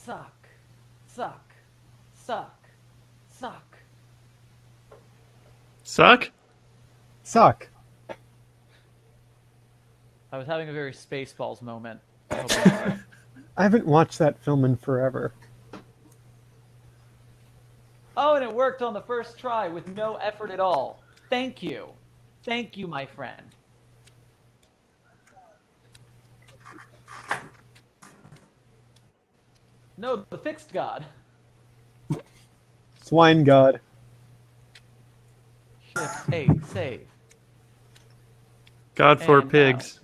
Suck. Suck. Suck. Suck. Suck? Suck. I was having a very Spaceballs moment. I hope I haven't watched that film in forever. Oh, and it worked on the first try with no effort at all. Thank you. Thank you, my friend. No, the fixed god. Swine God. Shift A, save. God for And pigs.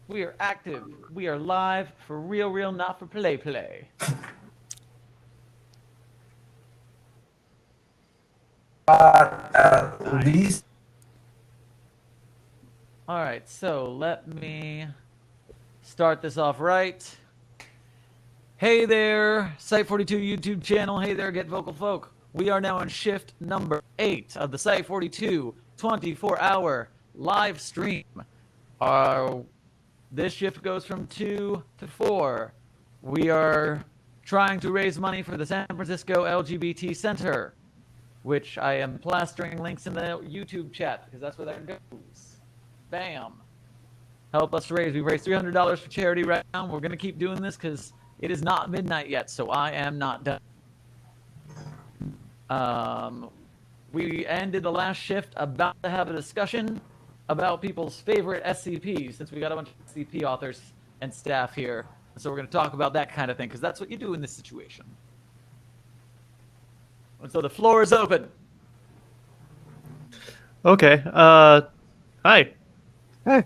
We are active. We are live for real, not for play. At least. All right, so let me start this off right. Hey there, Site-42 YouTube channel. Hey there, Get Vocal Folk. We are now on shift number 8 of the Site-42 24-hour live stream. This shift goes from 2 to 4. We are trying to raise money for the San Francisco LGBT Center, which I am plastering links in the YouTube chat because that's where that goes. Bam. Help us raise. We've raised $300 for charity right now. We're going to keep doing this because it is not midnight yet, so I am not done. We ended the last shift about to have a discussion about people's favorite SCPs, since we got a bunch of SCP authors and staff here. So we're going to talk about that kind of thing, because that's what you do in this situation. And so the floor is open. Okay. Hi. Hey.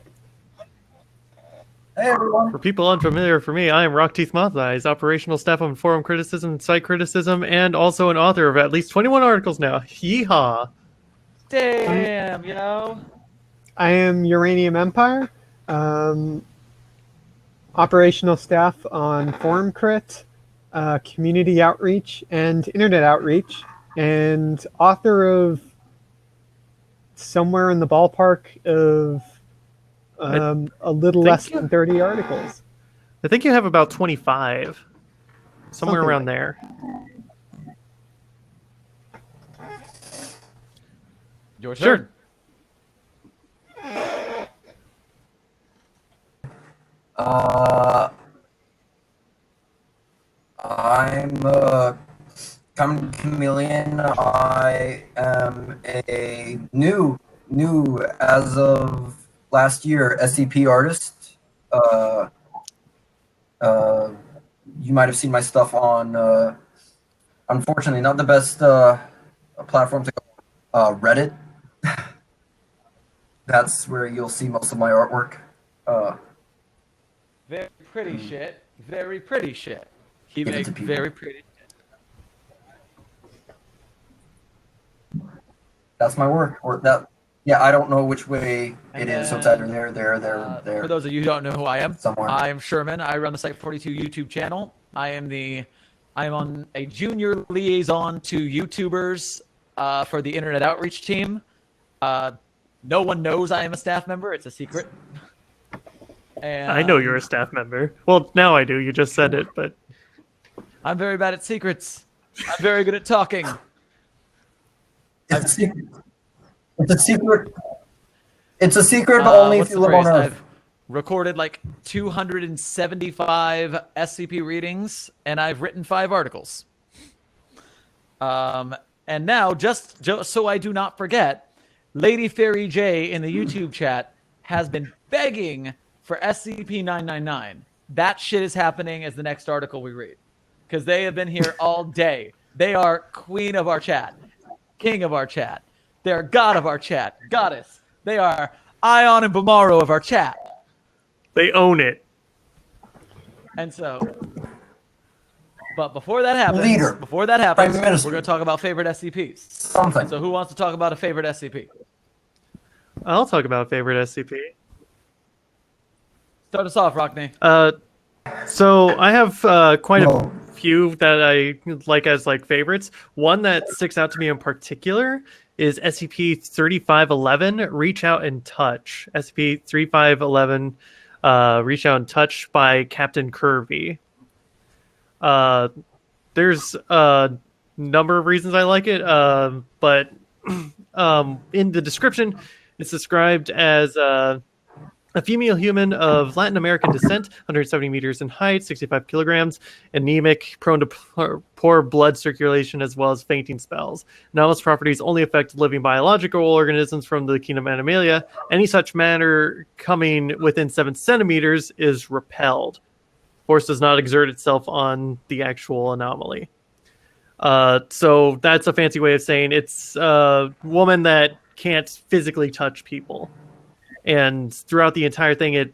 Hey everyone. For people unfamiliar, for me, I am Rockteeth Moth Eyes, operational staff on forum criticism, site criticism, and also an author of at least 21 articles now. Yeehaw. Damn, you know. I am Uranium Empire, operational staff on forum crit, community outreach, and internet outreach, and author of somewhere in the ballpark of a little less than 30 articles. I think you have about 25. Somewhere Something around like there. Your Sure. turn. I'm Common Chameleon. I am a new as of last year SCP artist. You might have seen my stuff on unfortunately not the best platform to go, Reddit. That's where you'll see most of my artwork. Very pretty shit. Very pretty shit. He Give it makes to people. very pretty shit. That's my work. Or that. Yeah, I don't know which way it is, so it's either there. For those of you who don't know who I am, Somewhere. I am Sherman. I run the Site-42 YouTube channel. I am on a junior liaison to YouTubers for the Internet Outreach team. No one knows I am a staff member. It's a secret. And, I know you're a staff member. Well, now I do. You just said it, but I'm very bad at secrets. I'm very good at talking. It's a secret. It's a secret. It's a secret, but only if What's you the live on phrase? Earth. I've recorded like 275 SCP readings, and I've written 5 articles. And now, just so I do not forget, Lady Fairy J in the YouTube chat has been begging for SCP-999. That shit is happening as the next article we read, because they have been here all day. They are queen of our chat, king of our chat. They are god of our chat, goddess. They are Ion and Bamaro of our chat. they own it. And so, but before that happens, Leader. Prime Minister. we're going to talk about favorite SCPs. Something. So who wants to talk about a favorite SCP? I'll talk about favorite SCP. Start us off, Rockney. So I have quite No. a few that I like as like favorites. One that sticks out to me in particular is SCP-3511, Reach Out and Touch. SCP-3511, Reach Out and Touch by Captain Kirby. There's a number of reasons I like it, but in the description, it's described as a female human of Latin American descent, 170 meters in height, 65 kilograms, anemic, prone to poor blood circulation, as well as fainting spells. Anomalous properties only affect living biological organisms from the kingdom Animalia. Any such matter coming within 7 centimeters is repelled. Force does not exert itself on the actual anomaly. So that's a fancy way of saying it's a woman that can't physically touch people. And throughout the entire thing, it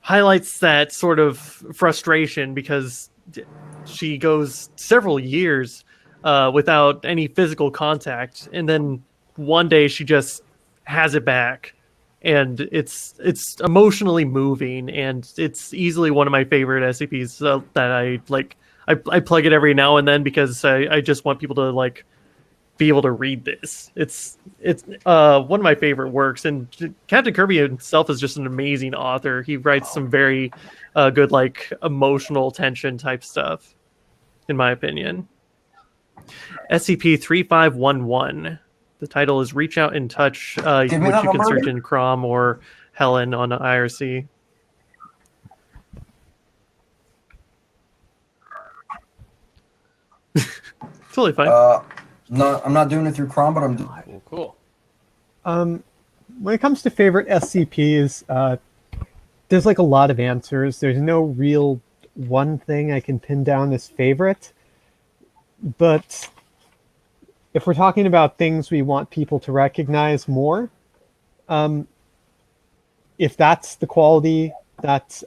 highlights that sort of frustration because she goes several years without any physical contact, and then one day she just has it back, and it's emotionally moving, and it's easily one of my favorite SCPs that I like. I plug it every now and then because I just want people to like be able to read this. It's one of my favorite works, and Captain Kirby himself is just an amazing author. He writes some very good like emotional tension type stuff, in my opinion. SCP-3511. The title is Reach Out and Touch, which you can search in Crom or Helen on IRC. Totally fine. No, I'm not doing it through Chrome, but I'm doing. Cool. When it comes to favorite SCPs, there's like a lot of answers. There's no real one thing I can pin down as favorite. But if we're talking about things we want people to recognize more, if that's the quality that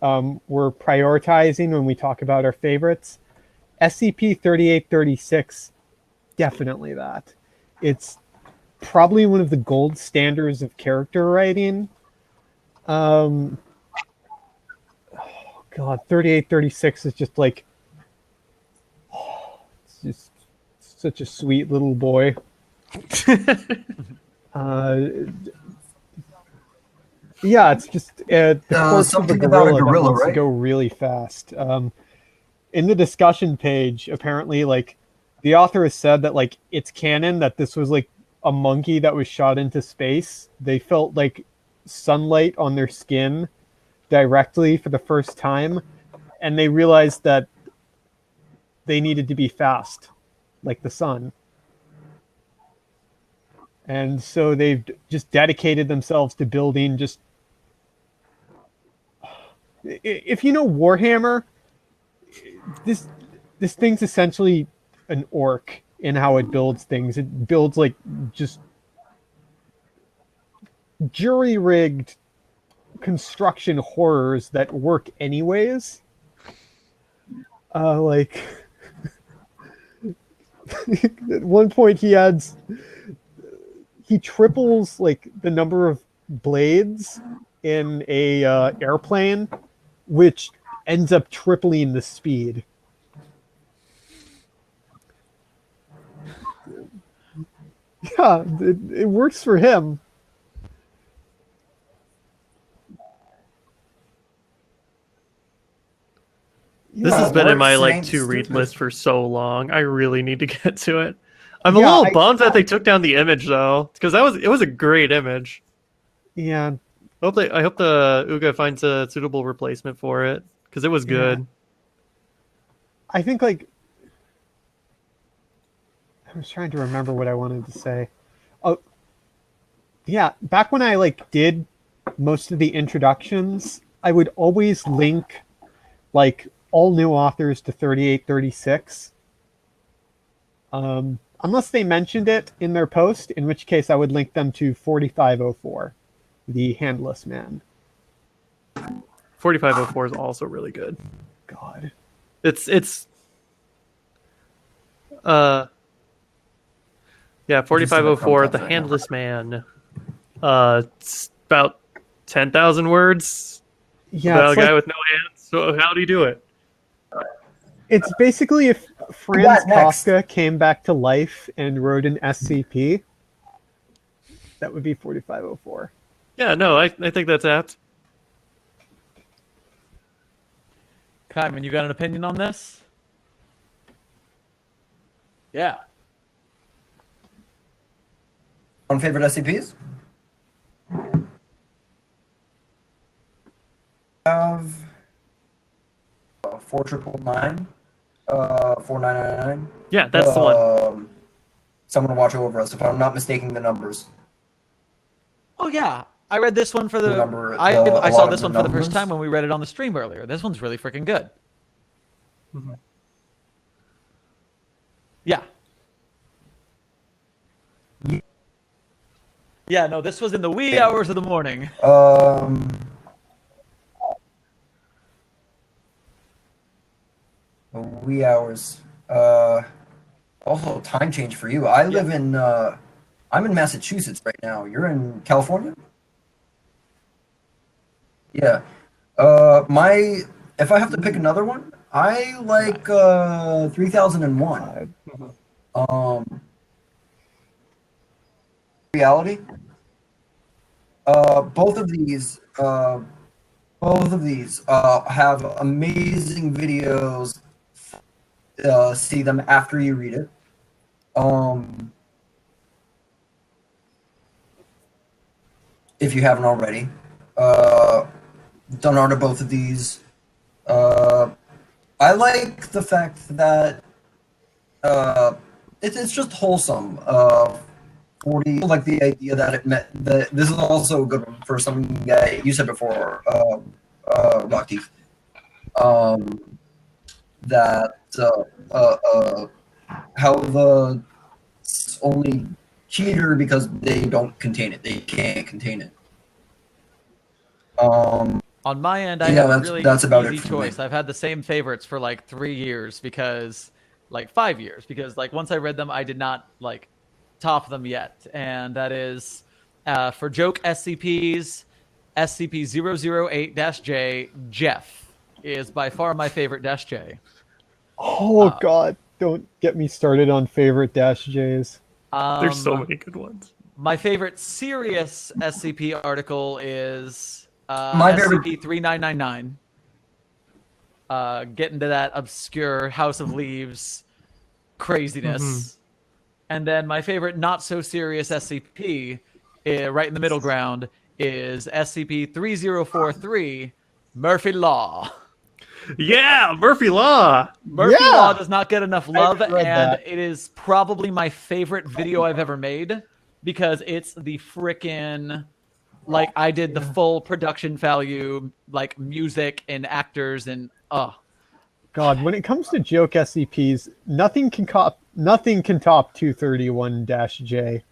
we're prioritizing when we talk about our favorites, SCP-3836, definitely that. It's probably one of the gold standards of character writing. Oh God, 3836 is just like, it's just such a sweet little boy. Yeah, it's just the corpse of a gorilla that wants to go really fast. In the discussion page, apparently, like, the author has said that, like, it's canon that this was, like, a monkey that was shot into space. They felt, like, sunlight on their skin directly for the first time, and they realized that they needed to be fast, like the sun. And so they've just dedicated themselves to building just... If you know Warhammer, this thing's essentially an orc in how it builds things. It builds like just jury-rigged construction horrors that work anyways. Like at one point he triples like the number of blades in a airplane, which ends up tripling the speed. Yeah, it works for him. This has been in my like to read list for so long. I really need to get to it. I'm a Yeah, little bummed that they took down the image though, because it was a great image. Yeah. I hope the Uga finds a suitable replacement for it, because it was good. Yeah. I think like I was trying to remember what I wanted to say. Oh, yeah. Back when I like did most of the introductions, I would always link like all new authors to 3836. Unless they mentioned it in their post, in which case I would link them to 4504, the Handless Man. 4504 is also really good. God. It's yeah, 4504, the Handless Man. It's about 10,000 words. Yeah, about a guy like, with no hands. So how do you do it? It's basically if Franz Kafka came back to life and wrote an SCP, that would be 4504. Yeah, no, I think that's apt. Kyman, you got an opinion on this? Yeah. On favorite SCPs? Have 4999, 4999. Yeah, that's the one. Someone to watch over us, if I'm not mistaking the numbers. Oh yeah, I read this one for the. Remember I a saw lot of this the one for the first numbers? time when we read it on the stream earlier. This one's really freaking good. Mhm. Yeah. Yeah, no, this was in the wee hours of the morning. Wee hours. Also time change for you. I live in I'm in Massachusetts right now. You're in California? Yeah. If I have to pick another one, I like 3001. Reality. Both of these have amazing videos. See them after you read it. If you haven't already. Done art of both of these. I like the fact that it's just wholesome. 40, like the idea that it meant that this is also a good one for something that you said before, Rock Teeth. That how the only cheater because they don't contain it. They can't contain it. On my end, I Yeah, have a really that's about easy it for choice. me. I've had the same favorites for like 3 years because, like 5 years, because like once I read them, I did not like top them yet. And that is for joke SCPs, SCP-008-J, Jeff is by far my favorite -J. Oh God, don't get me started on favorite Dash J's. There's so many good ones. My favorite serious SCP article is My favorite- SCP-3999. Get into that obscure House of Leaves craziness. And then my favorite not so serious SCP, right in the middle ground, is SCP-3043, Murphy Law. Yeah, Murphy Law. Murphy Yeah! Law does not get enough love, haven't read and that. it is probably my favorite video I've ever made because it's the frickin' like I did the full production value, like music and actors and God, when it comes to joke SCPs, nothing can top 231-J.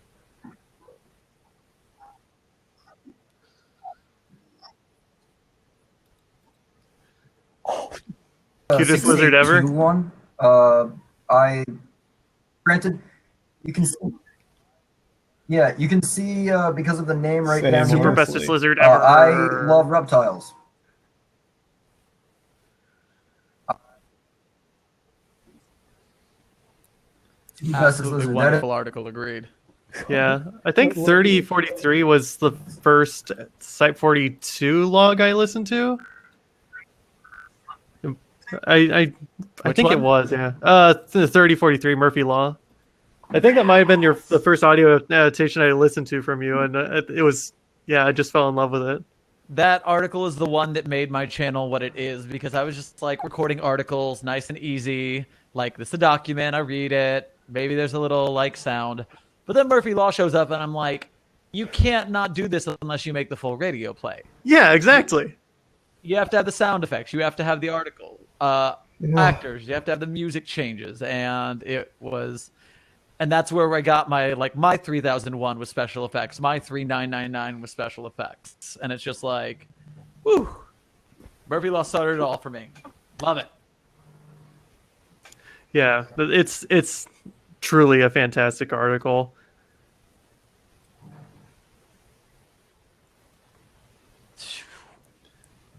Cutest lizard ever? 682 one. I granted you can see, yeah, you can see because of the name right Same down here. Super here. bestest lizard ever. I love reptiles. Bestest absolutely lizard. wonderful article. Agreed. Yeah, I think 3043 was the first Site-42 log I listened to. I Which think it one? was, yeah. The 3043 Murphy Law. I think that might have been the first audio annotation I listened to from you, and it was, yeah, I just fell in love with it. That article is the one that made my channel what it is because I was just like recording articles nice and easy. Like, this is a document, I read it. Maybe there's a little like sound. But then Murphy Law shows up and I'm like, you can't not do this unless you make the full radio play. Yeah, exactly. You have to have the sound effects. You have to have the article. Actors. You have to have the music changes. And it was... And that's where I got my 3001 with special effects. My 3999 with special effects. And it's just like, whew. Murphy Law started it all for me. Love it. Yeah, it's truly a fantastic article.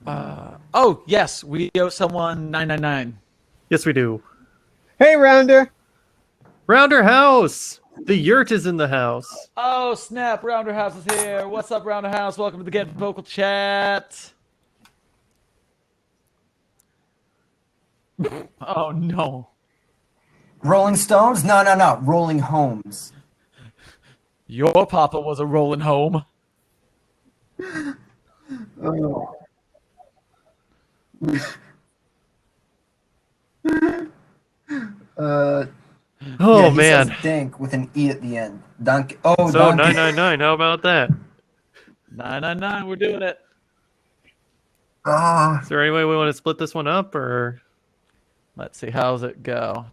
Oh, yes. We owe someone 999. Yes, we do. Hey, Rounder! Rounder House! The yurt is in the house. Oh, snap. Rounder House is here. What's up, Rounder House? Welcome to the Get Vocal Chat. Oh no. Rolling Stones? No. Rolling Homes. Your papa was a rolling home. Oh. Oh Yeah, he man. says Dink with an E at the end. Dunk. Oh, So Donkey. 999. How about that? 999. We're doing it. Is there any way we want to split this one up, or? Let's see. How's it go?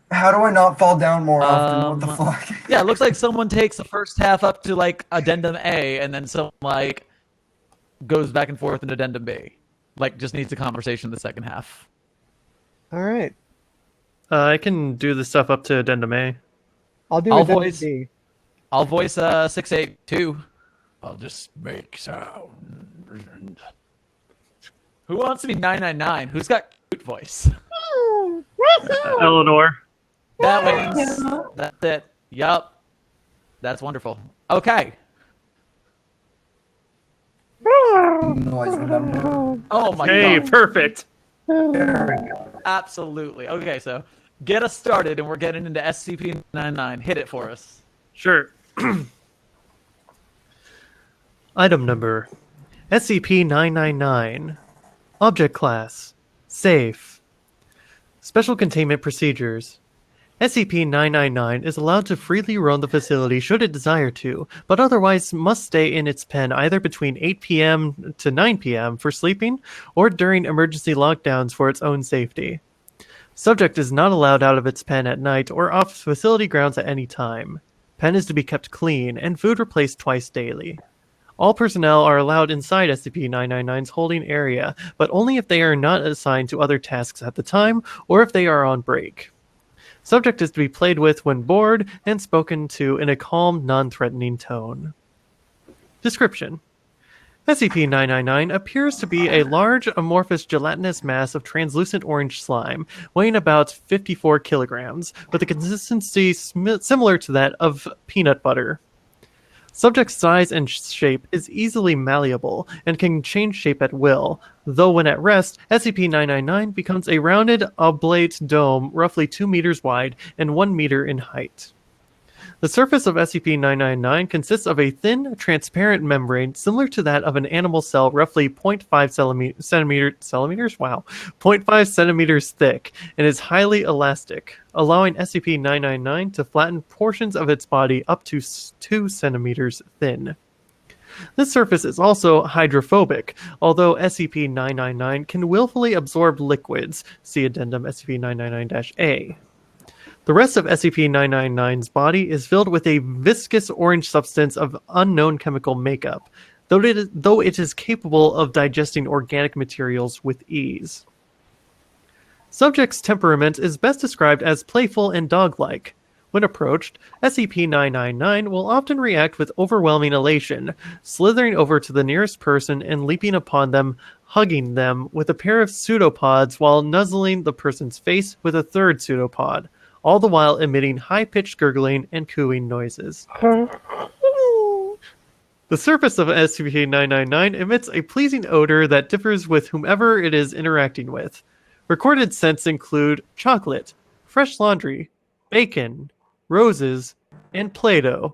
How do I not fall down more often? What the fuck? Yeah, it looks like someone takes the first half up to like addendum A, and then some like goes back and forth in addendum B. Like just needs a conversation in the second half. All right. I can do the stuff up to addendum A. I'll do I'll addendum voice- B. I'll voice 682. I'll just make sound. Who wants to be 999? Who's got cute voice? Eleanor. That wins. That's it. Yup. That's wonderful. Okay. Noise, remember? Oh my Hey, god. perfect. Absolutely. Okay, so get us started, and we're getting into SCP-99. Hit it for us. Sure. Item number SCP-999. Object Class Safe. Special Containment Procedures. SCP-999 is allowed to freely roam the facility should it desire to, but otherwise must stay in its pen either between 8 p.m. to 9 p.m. for sleeping or during emergency lockdowns for its own safety. Subject is not allowed out of its pen at night or off facility grounds at any time. Pen is to be kept clean and food replaced twice daily. All personnel are allowed inside SCP-999's holding area, but only if they are not assigned to other tasks at the time or if they are on break. Subject is to be played with when bored and spoken to in a calm, non-threatening tone. Description: SCP-999 appears to be a large, amorphous, gelatinous mass of translucent orange slime, weighing about 54 kilograms, with a consistency similar to that of peanut butter. Subject's size and shape is easily malleable and can change shape at will, though when at rest, SCP-999 becomes a rounded, oblate dome roughly 2 meters wide and 1 meter in height. The surface of SCP-999 consists of a thin, transparent membrane similar to that of an animal cell roughly 0.5 centimeters thick, and is highly elastic, allowing SCP-999 to flatten portions of its body up to 2 centimeters thin. This surface is also hydrophobic, although SCP-999 can willfully absorb liquids. See Addendum SCP-999-A. The rest of SCP-999's body is filled with a viscous orange substance of unknown chemical makeup, though it is capable of digesting organic materials with ease. Subject's temperament is best described as playful and dog-like. When approached, SCP-999 will often react with overwhelming elation, slithering over to the nearest person and leaping upon them, hugging them with a pair of pseudopods while nuzzling the person's face with a third pseudopod, all the while emitting high-pitched gurgling and cooing noises. The surface of SCP-999 emits a pleasing odor that differs with whomever it is interacting with. Recorded scents include chocolate, fresh laundry, bacon, roses, and Play-Doh.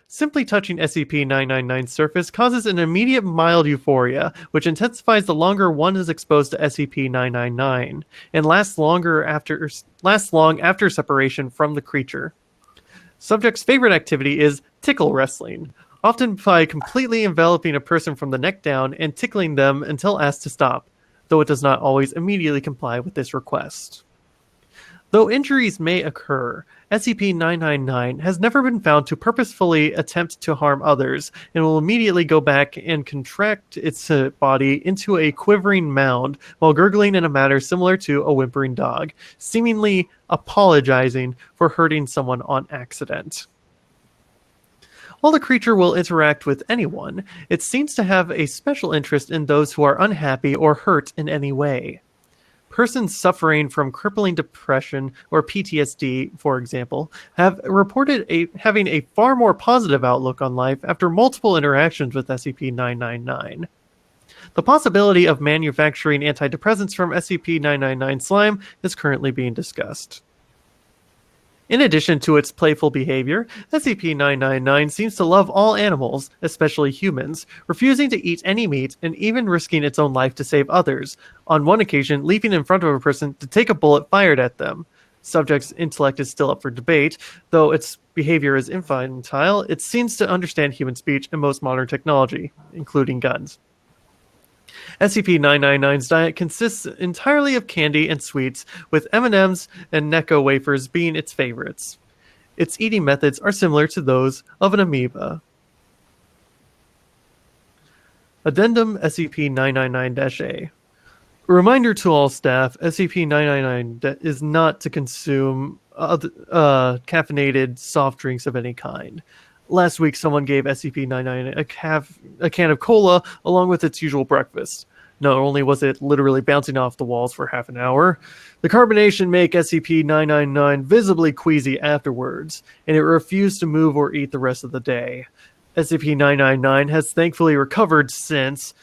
Simply touching SCP-999's surface causes an immediate mild euphoria, which intensifies the longer one is exposed to SCP-999, and lasts long after separation from the creature. Subject's favorite activity is tickle wrestling, often by completely enveloping a person from the neck down and tickling them until asked to stop, though it does not always immediately comply with this request. Though injuries may occur, SCP-999 has never been found to purposefully attempt to harm others and will immediately go back and contract its body into a quivering mound while gurgling in a manner similar to a whimpering dog, seemingly apologizing for hurting someone on accident. While the creature will interact with anyone, it seems to have a special interest in those who are unhappy or hurt in any way. persons suffering from crippling depression or PTSD, for example, have reported having a far more positive outlook on life after multiple interactions with SCP-999. The possibility of manufacturing antidepressants from SCP-999 slime is currently being discussed. In addition to its playful behavior, SCP-999 seems to love all animals, especially humans, refusing to eat any meat and even risking its own life to save others, on one occasion leaping in front of a person to take a bullet fired at them. Subject's intellect is still up for debate, though its behavior is infantile. It seems to understand human speech and most modern technology, including guns. SCP-999's diet consists entirely of candy and sweets, with M&Ms and Necco wafers being its favorites. Its eating methods are similar to those of an amoeba. Addendum SCP-999-A. A reminder to all staff, SCP-999 is not to consume caffeinated soft drinks of any kind. Last week, someone gave SCP-999 a can of cola along with its usual breakfast. Not only was it literally bouncing off the walls for half an hour, the carbonation make SCP-999 visibly queasy afterwards, and it refused to move or eat the rest of the day. SCP-999 has thankfully recovered since,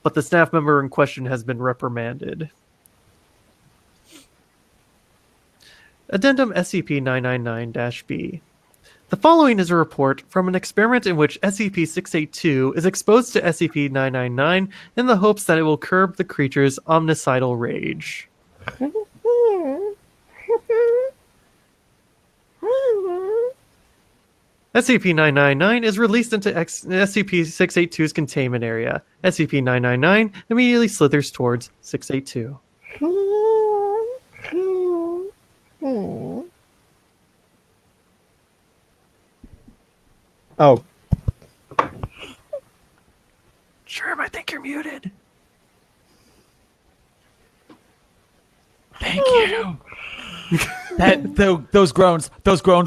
but the staff member in question has been reprimanded. Addendum SCP-999-B. The following is a report from an experiment in which SCP-682 is exposed to SCP-999 in the hopes that it will curb the creature's omnicidal rage. SCP-999 is released into SCP-682's containment area. SCP-999 immediately slithers towards 682. Oh. Sherm, I think you're muted. Thank you. Those groans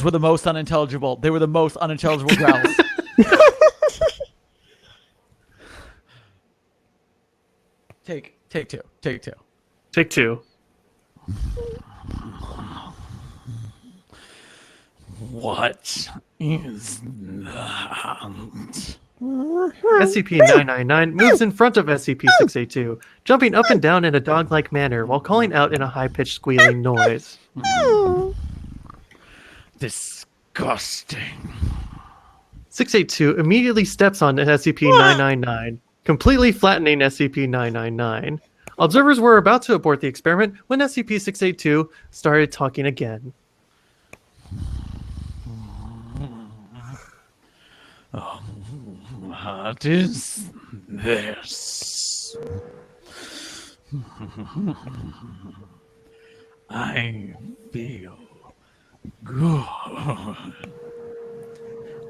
were the most unintelligible. They were the most unintelligible growls. Take two. Take two. What is that? SCP-999 moves in front of SCP-682, jumping up and down in a dog-like manner while calling out in a high-pitched squealing noise. Disgusting. 682 immediately steps on SCP-999, completely flattening SCP-999. Observers were about to abort the experiment when SCP-682 started talking again. What is this? I feel good.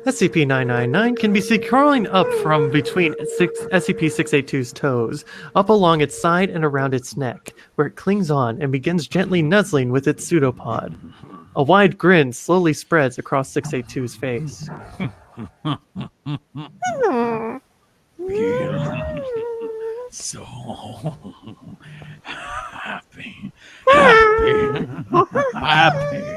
SCP-999 can be seen crawling up from between SCP-682's toes, up along its side and around its neck, where it clings on and begins gently nuzzling with its pseudopod. A wide grin slowly spreads across 682's face. Feel so happy.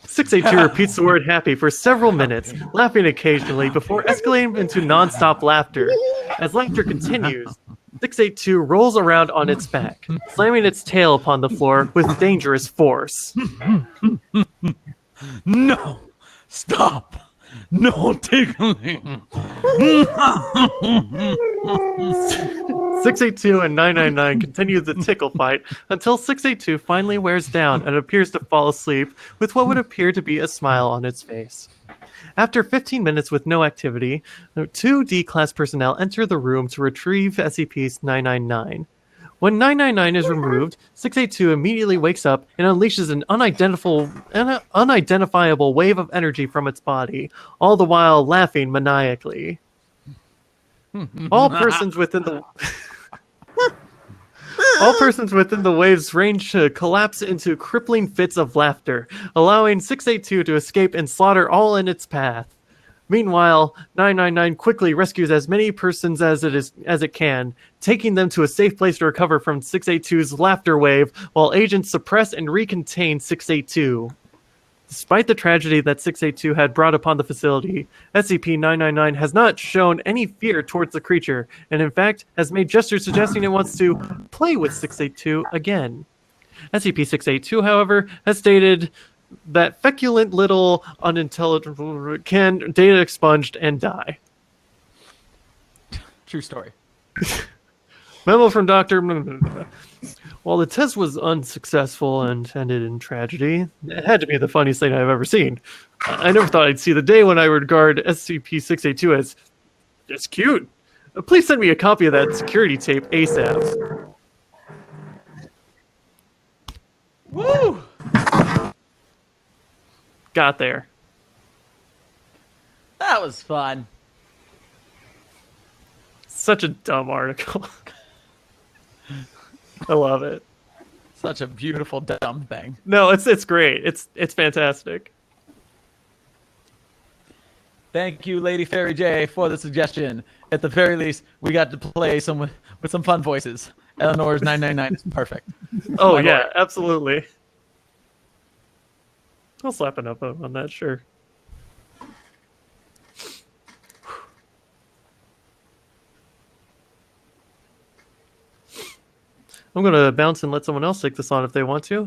682 repeats the word happy for several minutes, laughing occasionally before escalating into non-stop laughter. As laughter continues, 682 rolls around on its back, slamming its tail upon the floor with dangerous force. No! Stop! No tickling! 682 and 999 continue the tickle fight until 682 finally wears down and appears to fall asleep with what would appear to be a smile on its face. After 15 minutes with no activity, 2 D-Class personnel enter the room to retrieve SCP-999. When 999 is removed, 682 immediately wakes up and unleashes an unidentifiable wave of energy from its body, all the while laughing maniacally. All persons within the waves range to collapse into crippling fits of laughter, allowing 682 to escape and slaughter all in its path. Meanwhile, 999 quickly rescues as many persons as it can, taking them to a safe place to recover from 682's laughter wave, while agents suppress and recontain 682. Despite the tragedy that 682 had brought upon the facility, SCP-999 has not shown any fear towards the creature, and in fact has made gestures suggesting it wants to play with 682 again. SCP-682, however, has stated that feculent little unintelligible can data expunged and die. True story. Memo from Dr. While the test was unsuccessful and ended in tragedy, it had to be the funniest thing I've ever seen. I never thought I'd see the day when I would regard SCP-682 as it's cute. Please send me a copy of that security tape ASAP. Woo! Got there. That was fun. Such a dumb article. I love it. Such a beautiful dumb thing. No, it's great. It's fantastic. Thank you, Lady Fairy J, for the suggestion. At the very least, we got to play some with some fun voices. Eleanor's 999 is perfect. Oh My yeah, lord. absolutely. I'll slap an up on that, sure. I'm gonna bounce and let someone else take this on if they want to.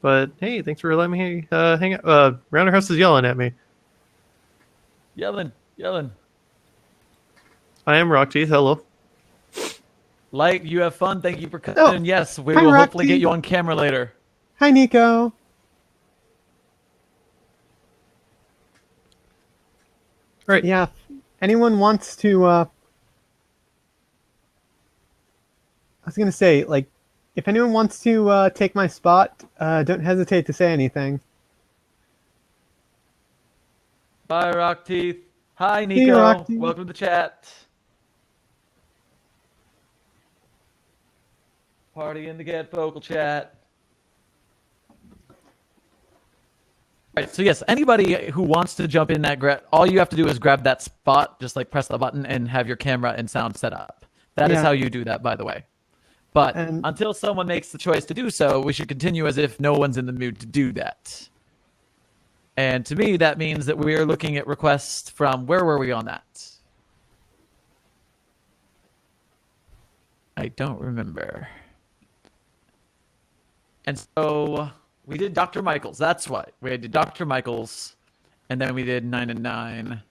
But hey, thanks for letting me hang out. Rounderhouse is yelling at me. Yelling. I am Rockteeth. Hello. Light, you have fun. Thank you for coming. Oh, And yes, we hi, will hopefully Rocky. get you on camera later. Hi, Nico. Right. Yeah, if anyone wants to, I was gonna say, like, if anyone wants to take my spot, don't hesitate to say anything. Bye, Rock Teeth. Hi, See you, Nico. Rock Teeth. Welcome to the chat. Party in the Get Vocal chat. All right, so yes, anybody who wants to jump in that, all you have to do is grab that spot, just like press the button and have your camera and sound set up. That is Yeah. how you do that, by the way. But And- until someone makes the choice to do so, we should continue as if no one's in the mood to do that. And to me, that means that we are looking at requests from, where were we on that? I don't remember. And so we did Dr. Michaels. That's what. We did Dr. Michaels, and then we did 9 and 9.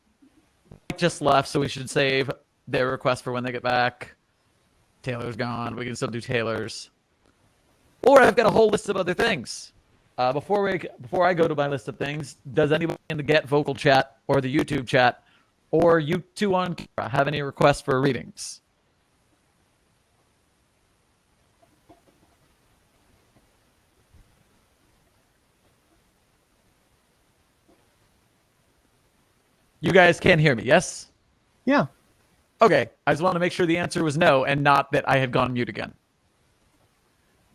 Just left, so we should save their request for when they get back. Taylor's gone. We can still do Taylor's. Or I've got a whole list of other things. Before I go to my list of things, does anybody in the Get Vocal chat or the YouTube chat or you two on camera have any requests for readings? You guys can hear me, yes? Yeah. Okay, I just wanted to make sure the answer was no and not that I had gone mute again.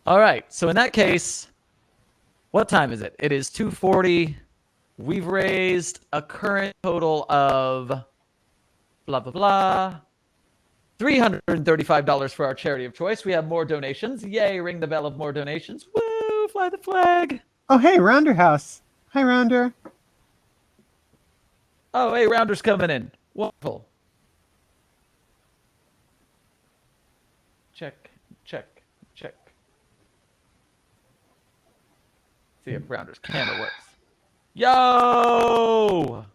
All right, so in that case, what time is it? It is 2:40. We've raised a current total of blah, blah, blah. $335 for our charity of choice. We have more donations. Yay, ring the bell of more donations. Woo, fly the flag. Oh, hey, Rounder House. Hi, Rounder. Oh, hey, Rounder's coming in. Wonderful. Check. See if Rounder's camera works. Yo!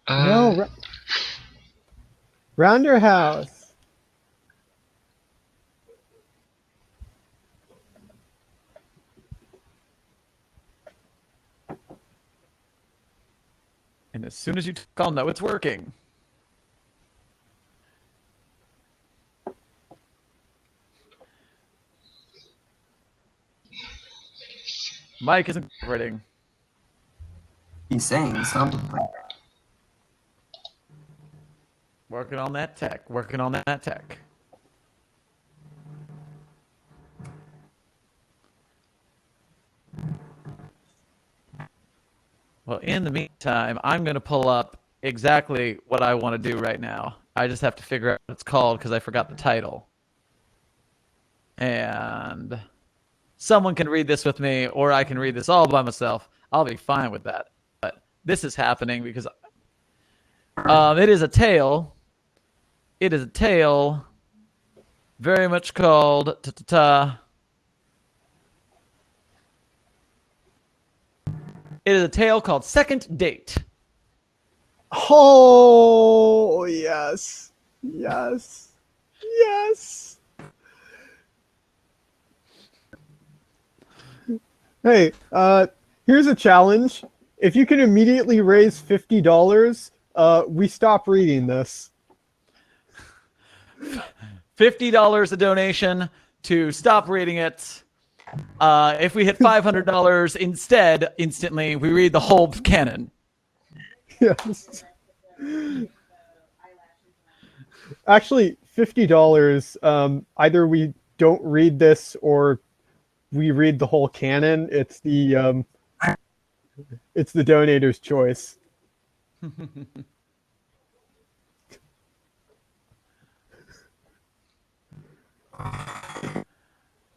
No, Rounder House. And as soon as you talk, I'll know it's working. Mike isn't recording. He's saying something. Working on that tech. Well, in the meantime, I'm going to pull up exactly what I want to do right now. I just have to figure out what it's called because I forgot the title. And someone can read this with me, or I can read this all by myself. I'll be fine with that. But this is happening because it is a tale. It is a tale very much called It is a tale called Second Date. Oh, yes. Yes. Yes. Hey, here's a challenge. If you can immediately raise $50, we stop reading this. $50 a donation to stop reading it. If we hit $500 instead, instantly, we read the whole canon. Yes. Actually, $50. Either we don't read this or we read the whole canon. It's the donator's choice.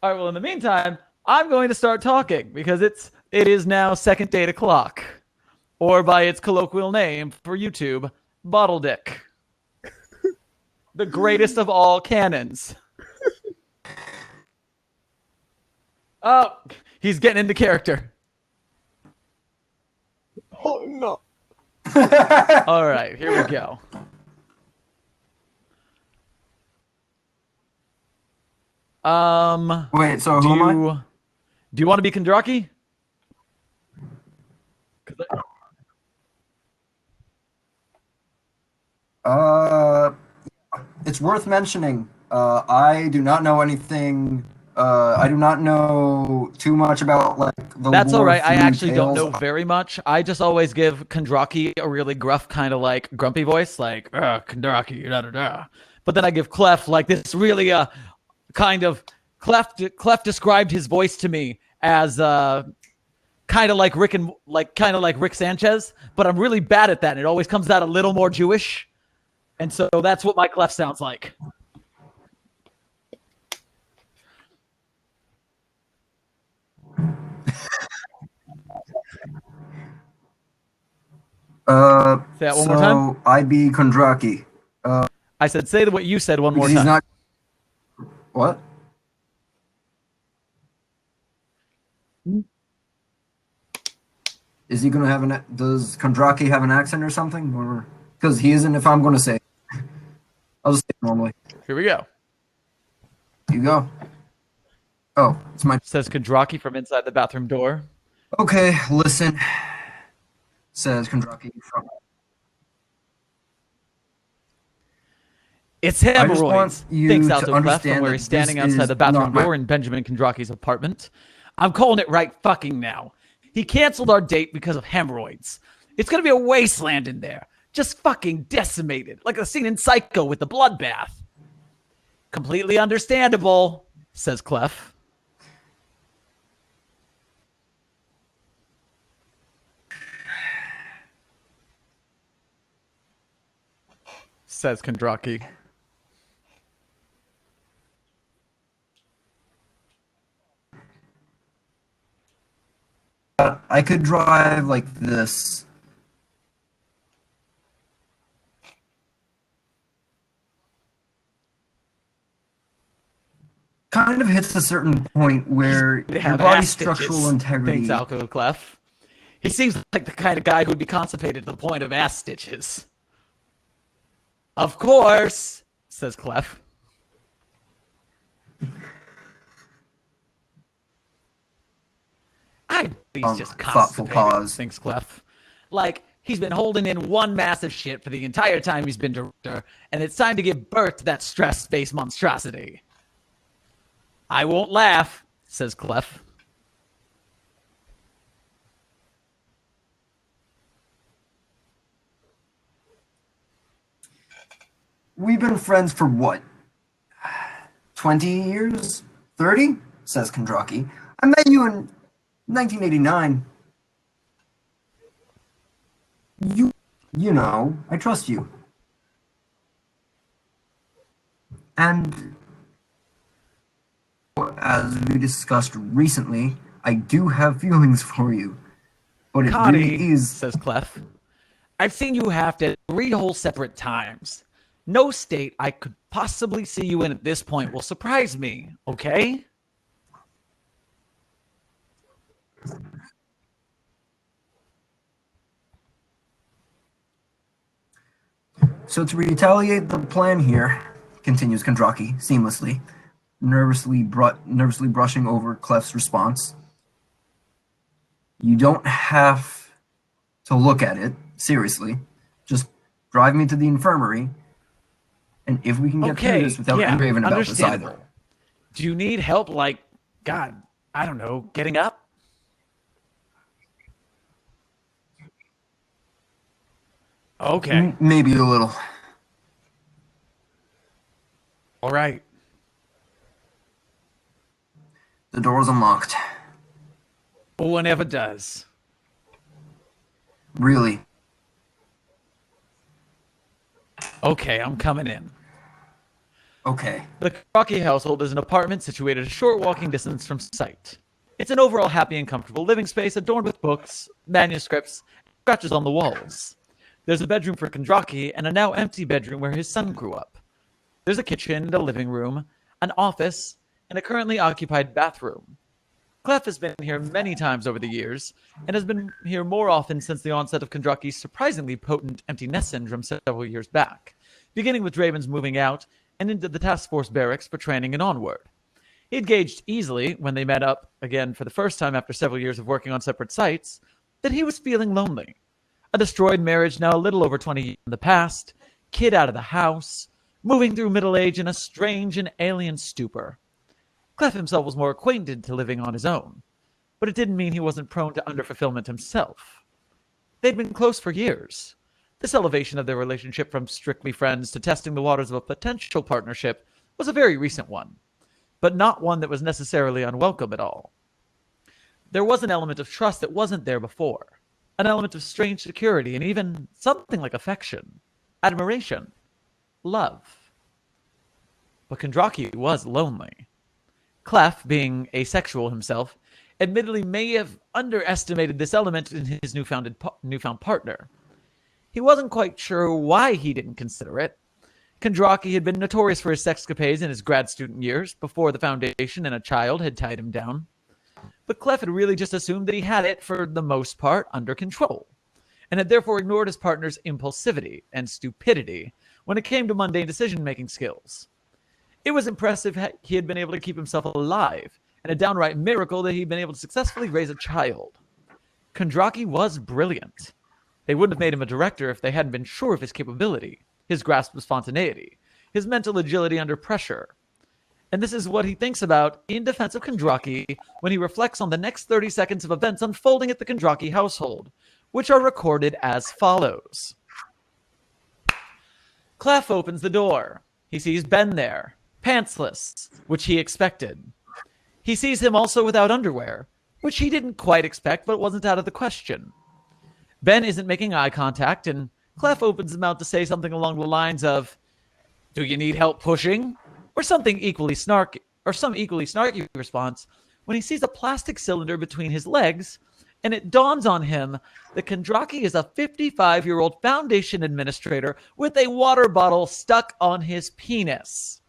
All right, well, in the meantime, I'm going to start talking because it is now second date o'clock, or by its colloquial name for YouTube, Bottle Dick. The greatest of all canons. Oh, he's getting into character. Oh, no. All right, here we go. Wait, so who am I? Do you want to be Kondraki? It's worth mentioning. I do not know anything. I do not know too much about like the. That's all lore right. I through actually don't tales. know very much. I just always give Kondraki a really gruff, kind of like grumpy voice, like Kondraki, da da da. But then I give Clef like this really kind of Clef described his voice to me as kind of like Rick Sanchez, but I'm really bad at that. And it always comes out a little more Jewish, and so that's what my Clef sounds like. Say that one more time. So I be Kondraki. I said, say what you said one more Because time. he's not. What? Is he gonna have an? Does Kondraki have an accent or something? Or because he isn't. If I'm gonna say, I'll just say it normally. Here we go. You go. Oh, it's my. Says Kondraki from inside the bathroom door. Okay, listen. Says Kondraki from. It's I just hemorrhoids. want you Thinks to out to left understand from where that he's standing this outside is the bathroom not my- door in Benjamin Kondraki's apartment. I'm calling it right fucking now. He canceled our date because of hemorrhoids. It's gonna be a wasteland in there. Just fucking decimated. Like the scene in Psycho with the bloodbath. Completely understandable, says Clef. Says Kondraki. I could drive like this. Kind of hits a certain point where They your have body's ass stitches, structural integrity. thinks Alco Clef. He seems like the kind of guy who'd be constipated to the point of ass stitches. Of course, says Clef. He's just thoughtful constipated, pause. thinks Clef. Like, he's been holding in one massive shit for the entire time he's been director, and it's time to give birth to that stress-based monstrosity. I won't laugh, says Clef. We've been friends for what? 20 years? 30? Says Kondraki. I met you in 1989. You know, I trust you. And as we discussed recently, I do have feelings for you. But it Connie, really is... says Clef, I've seen you have to 3 whole separate times. No state I could possibly see you in at this point will surprise me, okay? So to retaliate the plan here, continues Kondraki seamlessly, nervously brushing over Clef's response. You don't have to look at it, seriously. Just drive me to the infirmary, and if we can get through this without raving about this either. Do you need help, like, God, I don't know, getting up? Okay. Maybe a little. All right. The door's unlocked. One ever does. Really? Okay, I'm coming in. Okay. The Rocky household is an apartment situated a short walking distance from Site. It's an overall happy and comfortable living space adorned with books, manuscripts, and scratches on the walls. There's a bedroom for Kondraki and a now empty bedroom where his son grew up. There's a kitchen and a living room, an office, and a currently occupied bathroom. Clef has been here many times over the years, and has been here more often since the onset of Kondraki's surprisingly potent empty nest syndrome several years back, beginning with Draven's moving out and into the task force barracks for training and onward. He had gauged easily, when they met up again for the first time after several years of working on separate sites, that he was feeling lonely. A destroyed marriage now a little over 20 years in the past, kid out of the house, moving through middle age in a strange and alien stupor. Clef himself was more acquainted to living on his own, but it didn't mean he wasn't prone to underfulfillment himself. They'd been close for years. This elevation of their relationship from strictly friends to testing the waters of a potential partnership was a very recent one, but not one that was necessarily unwelcome at all. There was an element of trust that wasn't there before, an element of strange security, and even something like affection, admiration, love. But Kondraki was lonely. Clef, being asexual himself, admittedly may have underestimated this element in his newfound partner. He wasn't quite sure why he didn't consider it. Kondraki had been notorious for his sexcapades in his grad student years, before the Foundation and a child had tied him down. But Clef had really just assumed that he had it, for the most part, under control, and had therefore ignored his partner's impulsivity and stupidity when it came to mundane decision-making skills. It was impressive he had been able to keep himself alive, and a downright miracle that he'd been able to successfully raise a child. Kondraki was brilliant. They wouldn't have made him a director if they hadn't been sure of his capability, his grasp of spontaneity, his mental agility under pressure. And this is what he thinks about in defense of Kondraki when he reflects on the next 30 seconds of events unfolding at the Kondraki household, which are recorded as follows. Clef opens the door. He sees Ben there, pantsless, which he expected. He sees him also without underwear, which he didn't quite expect, but wasn't out of the question. Ben isn't making eye contact, and Clef opens his mouth to say something along the lines of, "Do you need help pushing?" Or something equally snarky, or some equally snarky response, when he sees a plastic cylinder between his legs, and it dawns on him that Kondraki is a 55-year-old Foundation administrator with a water bottle stuck on his penis.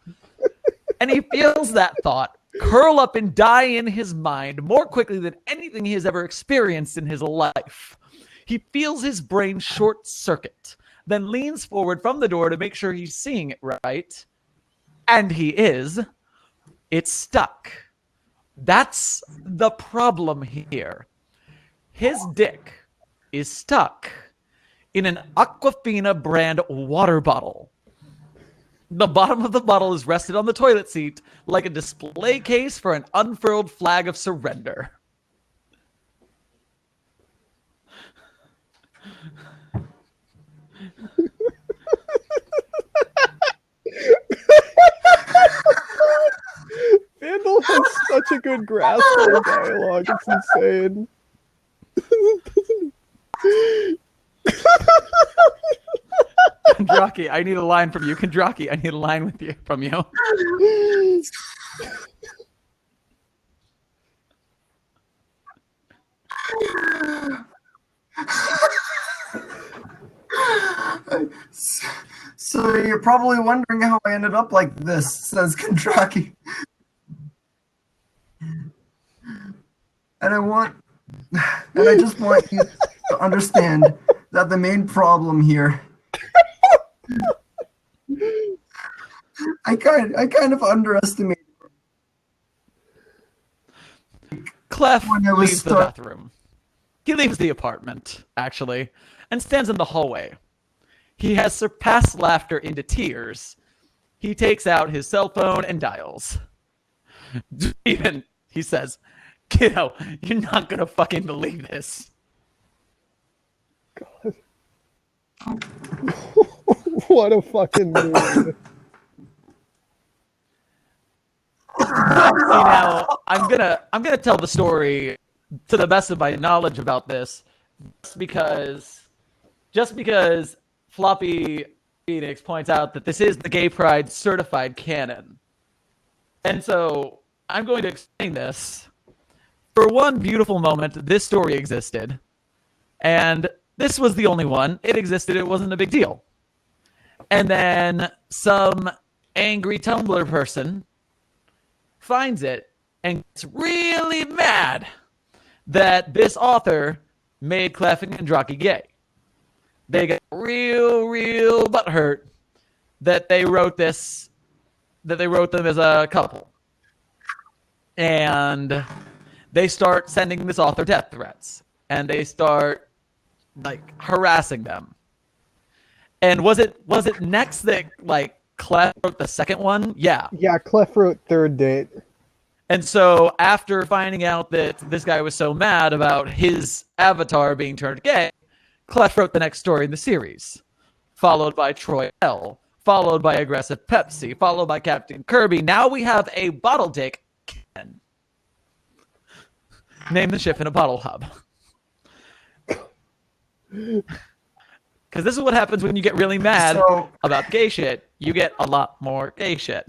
And he feels that thought curl up and die in his mind more quickly than anything he has ever experienced in his life. He feels his brain short circuit, then leans forward from the door to make sure he's seeing it right. And he is. It's stuck. That's the problem here. His dick is stuck in an Aquafina brand water bottle. The bottom of the bottle is rested on the toilet seat like a display case for an unfurled flag of surrender. Vandal has such a good grasp on dialogue. It's insane. Kondraki, I need a line from you. Kondraki, I need a line with you from you. So you're probably wondering how I ended up like this, says Kondraki. And I just want you to understand that the main problem here, I kind of underestimated. Clef When I was leaves the bathroom. He leaves the apartment, actually, and stands in the hallway. He has surpassed laughter into tears. He takes out his cell phone and dials. Even, he says, kiddo, you're not gonna fucking believe this. God. What a fucking mood. See, now I'm gonna tell the story to the best of my knowledge about this, just because Floppy Phoenix points out that this is the Gay Pride certified canon, and so I'm going to explain this. For one beautiful moment, this story existed, and this was the only one. It existed. It wasn't a big deal. And then some angry Tumblr person finds it and gets really mad that this author made Clef and Kondraki gay. They get real butthurt that they wrote them as a couple. And they start sending this author death threats. And they start like harassing them. And was it next that like Clef wrote the second one? Yeah. Yeah, Clef wrote Third Date. And so after finding out that this guy was so mad about his avatar being turned gay, Clef wrote the next story in the series, followed by Troy L, followed by Aggressive Pepsi, followed by Captain Kirby. Now we have a bottle dick Ken. Name the ship in a bottle hub. Because this is what happens when you get really mad about gay shit. You get a lot more gay shit.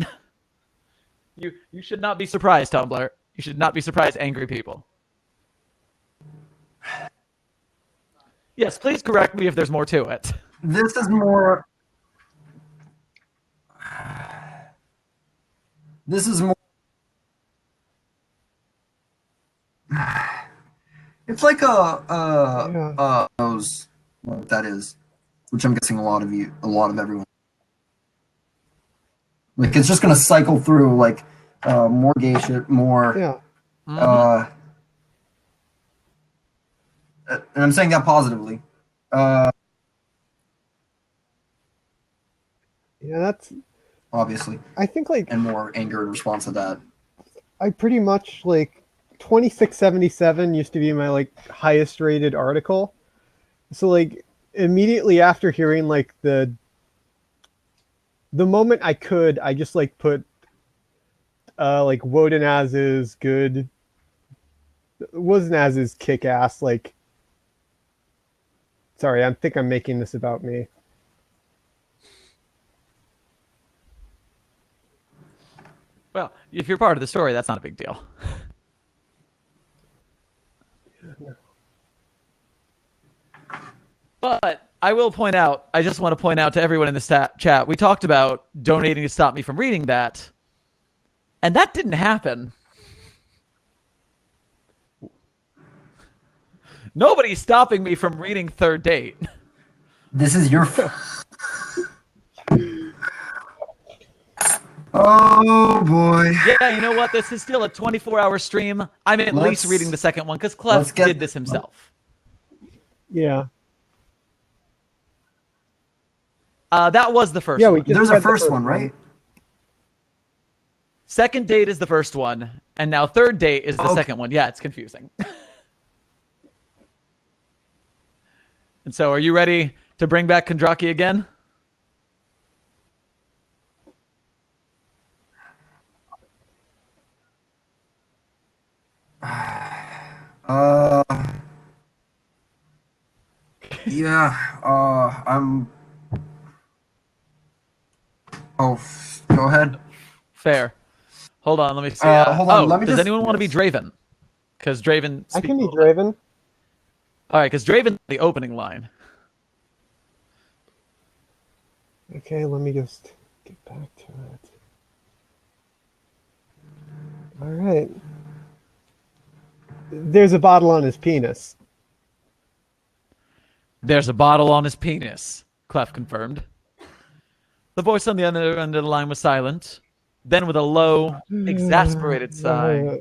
You should not be surprised, Tumblr. You should not be surprised, angry people. Yes, please correct me if there's more to it. This is more. This is more. It's like knows what that is, which I'm guessing a lot of everyone. Like it's just gonna cycle through like more gay shit, more. Yeah. And I'm saying that positively. Yeah, that's obviously. I think like and more anger in response to that. I pretty much like 2677 used to be my like highest rated article. So like immediately after hearing like the moment I could, I just like put like Woden as is good, wasn't as is kick ass. Like, sorry, I think I'm making this about me. Well, if you're part of the story, that's not a big deal. But I will point out, I just want to point out to everyone in the chat, we talked about donating to stop me from reading that, and that didn't happen. Nobody's stopping me from reading Third Date. This is your... Oh, boy. Yeah, you know what? This is still a 24-hour stream. I'm at least reading the second one, because Clef did this himself. Yeah. That was the first one. There's a first one, right? Second Date is the first one, and now Third Date is the second one. Yeah, it's confusing. And so, are you ready to bring back Kondraki again? Yeah, Oh, go ahead. Fair. Hold on, let me see. Hold on, let me does just- anyone want to be Draven? Because Draven... I can be Draven. All right, because Draven's the opening line. Okay, let me just get back to it. All right. There's a bottle on his penis. There's a bottle on his penis, Clef confirmed. The voice on the other end of the line was silent. Then, with a low, exasperated sigh,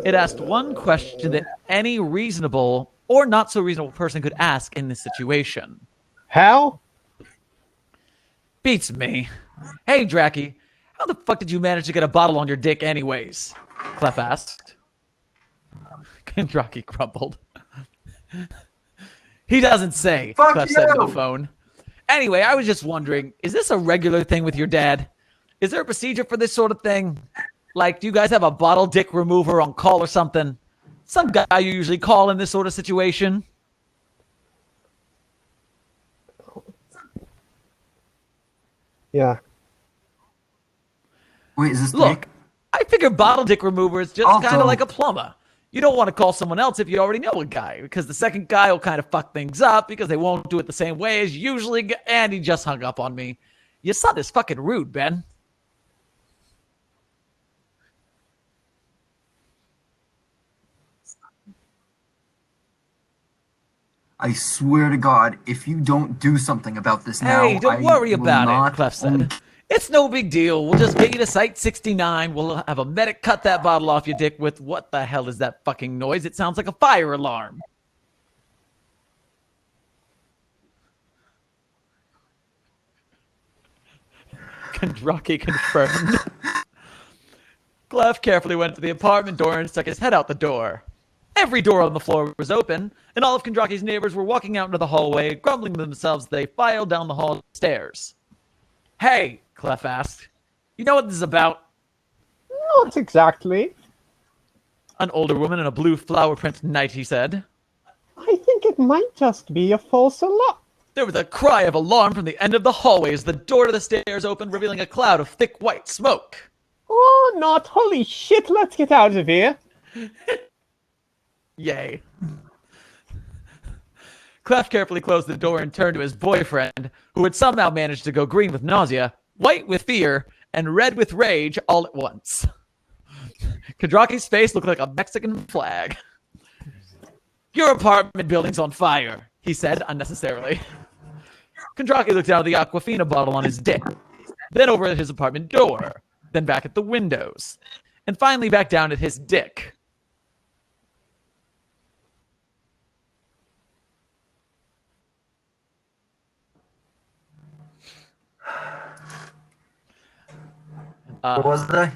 it asked one question that any reasonable or not so reasonable person could ask in this situation. How? Beats me. Hey, Draki, how the fuck did you manage to get a bottle on your dick anyways? Clef asked. Draki grumbled. He doesn't say, Fuck Clef said to you! the phone. Anyway, I was just wondering, is this a regular thing with your dad? Is there a procedure for this sort of thing? Like, do you guys have a bottle dick remover on call or something? Some guy you usually call in this sort of situation? Yeah. Wait, is this Look, I figure bottle dick remover is just Also- kind of like a plumber. You don't want to call someone else if you already know a guy, because the second guy will kind of fuck things up because they won't do it the same way as usually. And he just hung up on me. Your son is fucking rude, Ben. I swear to God, if you don't do something about this now, Hey, don't I worry will about not it, Clef said. It's no big deal. We'll just get you to Site-42. We'll have a medic cut that bottle off your dick with... What the hell is that fucking noise? It sounds like a fire alarm. Draki confirmed. Clef carefully went to the apartment door and stuck his head out the door. Every door on the floor was open, and all of Kondraki's neighbors were walking out into the hallway, grumbling to themselves as they filed down the hall stairs. Hey, Clef asked, you know what this is about? Not exactly. An older woman in a blue flower print nightie said. I think it might just be a false alarm. There was a cry of alarm from the end of the hallway as the door to the stairs opened, revealing a cloud of thick white smoke. Oh, not holy shit, let's get out of here. Yay. Clef carefully closed the door and turned to his boyfriend, who had somehow managed to go green with nausea, white with fear, and red with rage all at once. Kondraki's face looked like a Mexican flag. Your apartment building's on fire, he said unnecessarily. Kondraki looked down at the Aquafina bottle on his dick, then over at his apartment door, then back at the windows, and finally back down at his dick. What was that?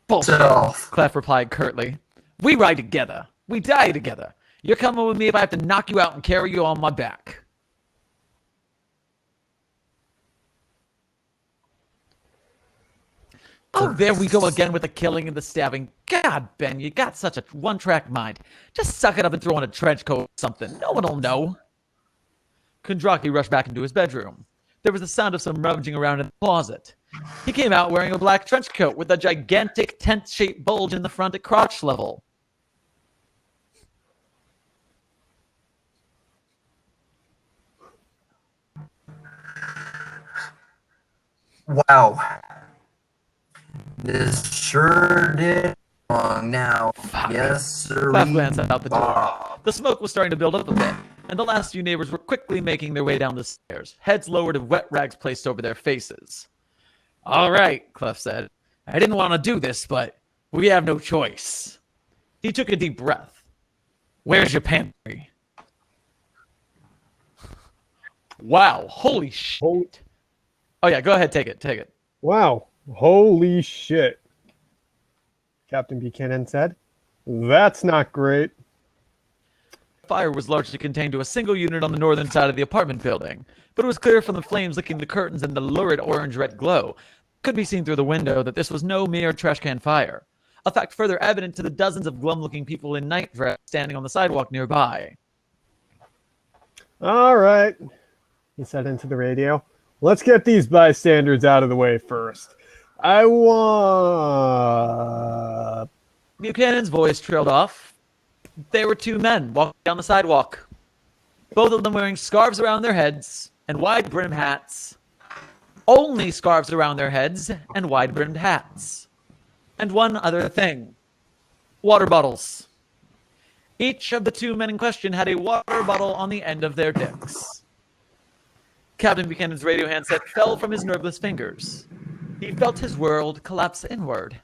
Bullshit, Self. Clef replied curtly. We ride together. We die together. You're coming with me if I have to knock you out and carry you on my back. Oh, there we go again with the killing and the stabbing. God, Ben, you got such a one-track mind. Just suck it up and throw on a trench coat or something. No one will know. Kondraki rushed back into his bedroom. There was the sound of some rummaging around in the closet. He came out wearing a black trench coat with a gigantic tent-shaped bulge in the front at crotch level. Wow. This sure did wrong now. Fuck. Yes, sir. Clef glanced out the door. The smoke was starting to build up a bit, and the last few neighbors were quickly making their way down the stairs, heads lowered and wet rags placed over their faces. All right, Clef said. I didn't want to do this, but we have no choice. He took a deep breath. Where's your pantry? Wow, holy shit. Oh yeah, go ahead, take it. Wow, holy shit. Captain Buchanan said. That's not great. The fire was largely contained to a single unit on the northern side of the apartment building, but it was clear from the flames licking the curtains and the lurid orange-red glow could be seen through the window that this was no mere trash can fire, a fact further evident to the dozens of glum-looking people in night dress standing on the sidewalk nearby. All right, he said into the radio. Let's get these bystanders out of the way first. I want... Buchanan's voice trailed off. There were two men walking down the sidewalk, both of them wearing scarves around their heads and wide-brimmed hats. Only scarves around their heads and wide-brimmed hats. And one other thing. Water bottles. Each of the two men in question had a water bottle on the end of their dicks. Captain Buchanan's radio handset fell from his nerveless fingers. He felt his world collapse inward.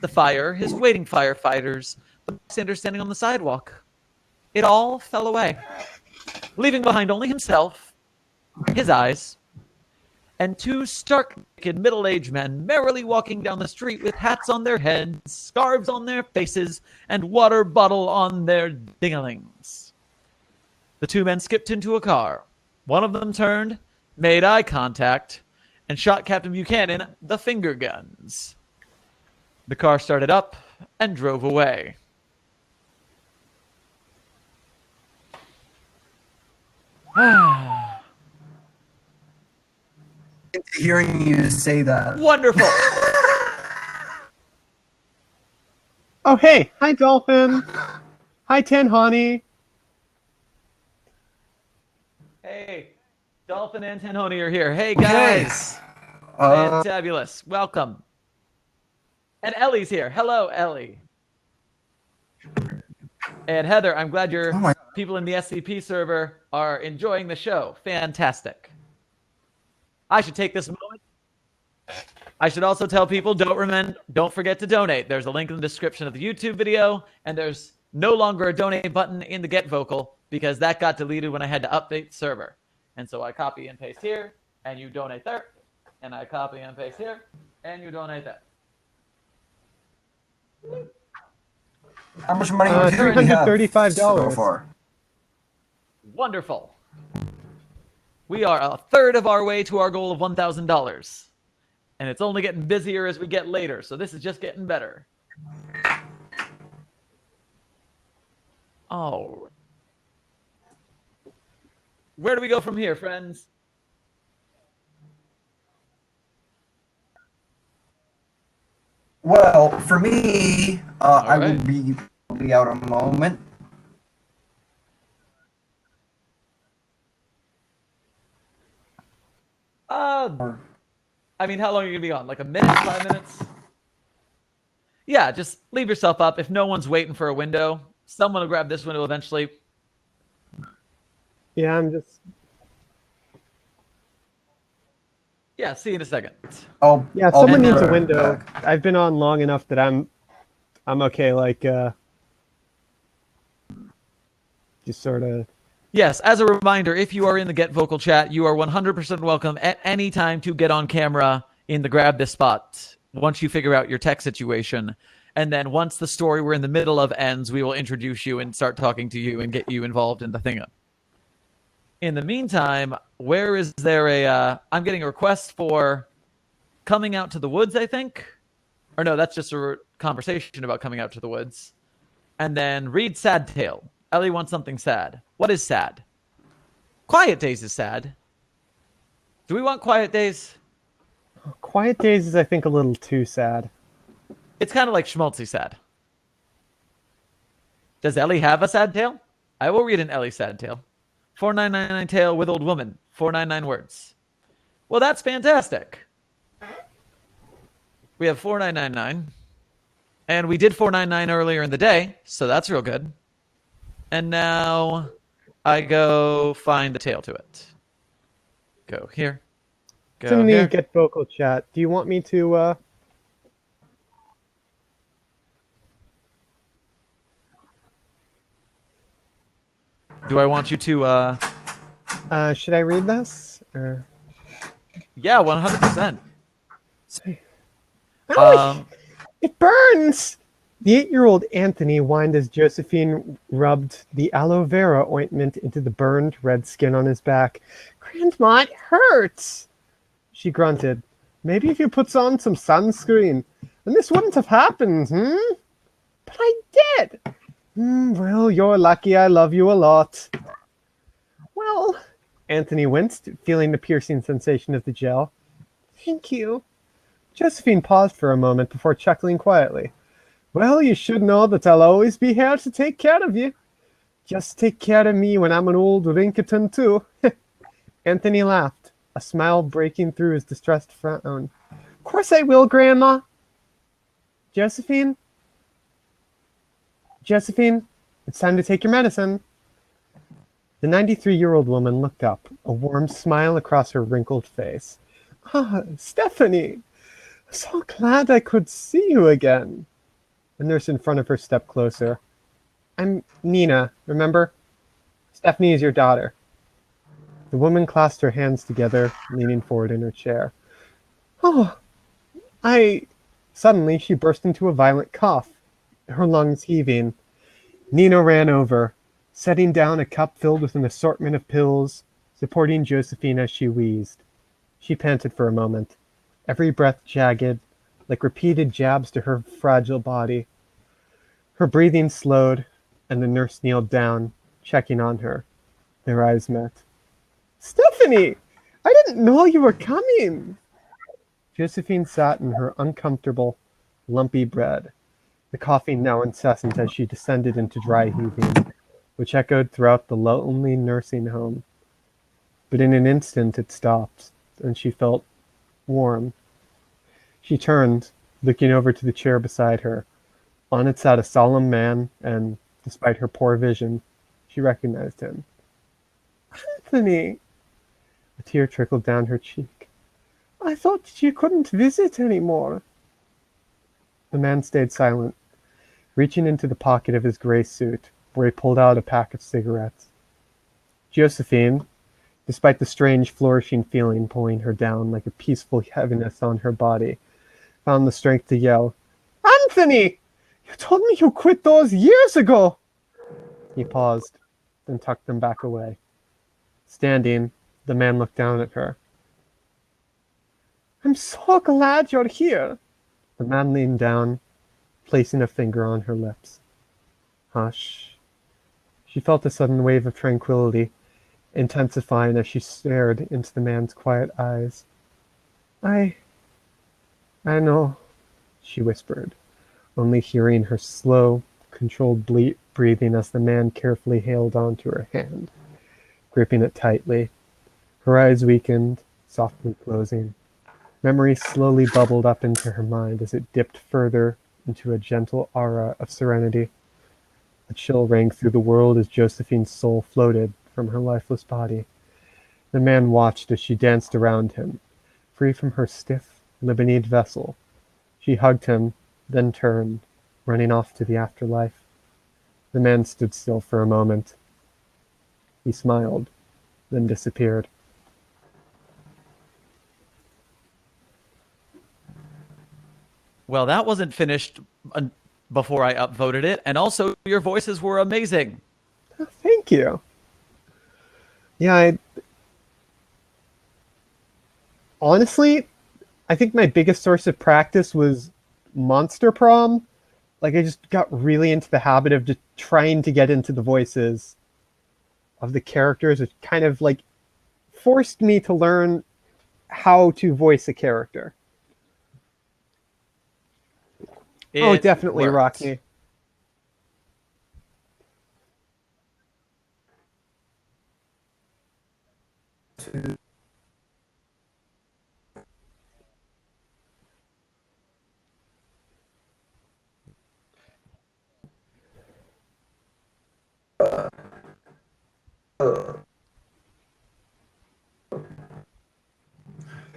The fire, his waiting firefighters, the bystanders standing on the sidewalk. It all fell away, leaving behind only himself, his eyes, and two stark-naked middle-aged men merrily walking down the street with hats on their heads, scarves on their faces, and water bottle on their dinglings. The two men skipped into a car. One of them turned, made eye contact, and shot Captain Buchanan the finger guns. The car started up and drove away. Hearing you say that. Wonderful. Oh, hey. Hi, Dolphin. Hi, Tanhani. Hey, Dolphin and Tanhoni are here. Hey, guys. Fantabulous. Welcome. And Ellie's here. Hello, Ellie. And Heather, I'm glad your people in the SCP server are enjoying the show. Fantastic. I should take this moment. I should also tell people, don't forget to donate. There's a link in the description of the YouTube video, and there's no longer a donate button in the Get Vocal because that got deleted when I had to update the server. And so I copy and paste here, and you donate there. And I copy and paste here, and you donate there. How much money do you already have $335 so far? Wonderful. We are a third of our way to our goal of $1,000. And it's only getting busier as we get later, so this is just getting better. Oh. Where do we go from here, friends? Well, for me, I right. will be out a moment. I mean, how long are you going to be on? Like a minute, 5 minutes? Yeah, just leave yourself up. If no one's waiting for a window, someone will grab this window eventually. Yeah, I'm just... Yeah, see you in a second. Yeah, someone needs a window. I've been on long enough that I'm okay, like, just sort of... Yes, as a reminder, if you are in the Get Vocal chat, you are 100% welcome at any time to get on camera in the Grab This spot once you figure out your tech situation. And then once the story we're in the middle of ends, we will introduce you and start talking to you and get you involved in the thing. In the meantime, where is there a... I'm getting a request for coming out to the woods, I think. Or no, that's just a conversation about coming out to the woods. And then read Sad Tale. Ellie wants something sad. What is sad? Quiet Days is sad. Do we want Quiet Days? Quiet Days is, I think, a little too sad. It's kind of like schmaltzy sad. Does Ellie have a sad tale? I will read an Ellie sad tale. 4999 tale with old woman. 499 words. Well, that's fantastic. We have 4999. And we did 499 earlier in the day, so that's real good. And now I go find the tail to it. Go here. Go It's in the here. Get Vocal chat. Do you want me to, Do I want you to, should I read this? Or... Yeah, 100%. It burns! The 8-year-old Anthony whined as Josephine rubbed the aloe vera ointment into the burned red skin on his back. Grandma, it hurts! She grunted. Maybe if you put on some sunscreen, then this wouldn't have happened, But I did! Well, you're lucky. I love you a lot. Well, Anthony winced, feeling the piercing sensation of the gel. Thank you. Josephine paused for a moment before chuckling quietly. Well, you should know that I'll always be here to take care of you. Just take care of me when I'm an old rinketon too. Anthony laughed, a smile breaking through his distressed frown. Of course I will, Grandma. Josephine? Josephine, it's time to take your medicine. The 93-year-old woman looked up, a warm smile across her wrinkled face. Ah, Stephanie! So glad I could see you again. The nurse in front of her stepped closer. I'm Nina, remember? Stephanie is your daughter. The woman clasped her hands together, leaning forward in her chair. Oh, Suddenly, she burst into a violent cough, her lungs heaving. Nina ran over, setting down a cup filled with an assortment of pills, supporting Josephine as she wheezed. She panted for a moment, every breath jagged, like repeated jabs to her fragile body. Her breathing slowed, and the nurse kneeled down, checking on her. Their eyes met. Stephanie! I didn't know you were coming! Josephine sat in her uncomfortable, lumpy bed, the coughing now incessant as she descended into dry heaving, which echoed throughout the lonely nursing home. But in an instant it stopped, and she felt warm. She turned, looking over to the chair beside her. On it sat a solemn man, and, despite her poor vision, she recognized him. Anthony! A tear trickled down her cheek. I thought you couldn't visit anymore. The man stayed silent, reaching into the pocket of his gray suit, where he pulled out a pack of cigarettes. Josephine, despite the strange flourishing feeling pulling her down like a peaceful heaviness on her body, found the strength to yell, Anthony! You told me you quit those years ago! He paused, then tucked them back away. Standing, the man looked down at her. I'm so glad you're here. The man leaned down, placing a finger on her lips. Hush. She felt a sudden wave of tranquility, intensifying as she stared into the man's quiet eyes. I know, she whispered, only hearing her slow, controlled breathing as the man carefully held onto her hand, gripping it tightly. Her eyes weakened, softly closing. Memory slowly bubbled up into her mind as it dipped further into a gentle aura of serenity. A chill rang through the world as Josephine's soul floated from her lifeless body. The man watched as she danced around him, free from her stiff, Lebanese vessel. She hugged him, then turned, running off to the afterlife. The man stood still for a moment. He smiled, then disappeared. Well, that wasn't finished before I upvoted it, and also your voices were amazing. Oh, thank you. Yeah, honestly, I think my biggest source of practice was Monster Prom. Like, I just got really into the habit of just trying to get into the voices of the characters. It kind of, like, forced me to learn how to voice a character. It definitely rocked me. I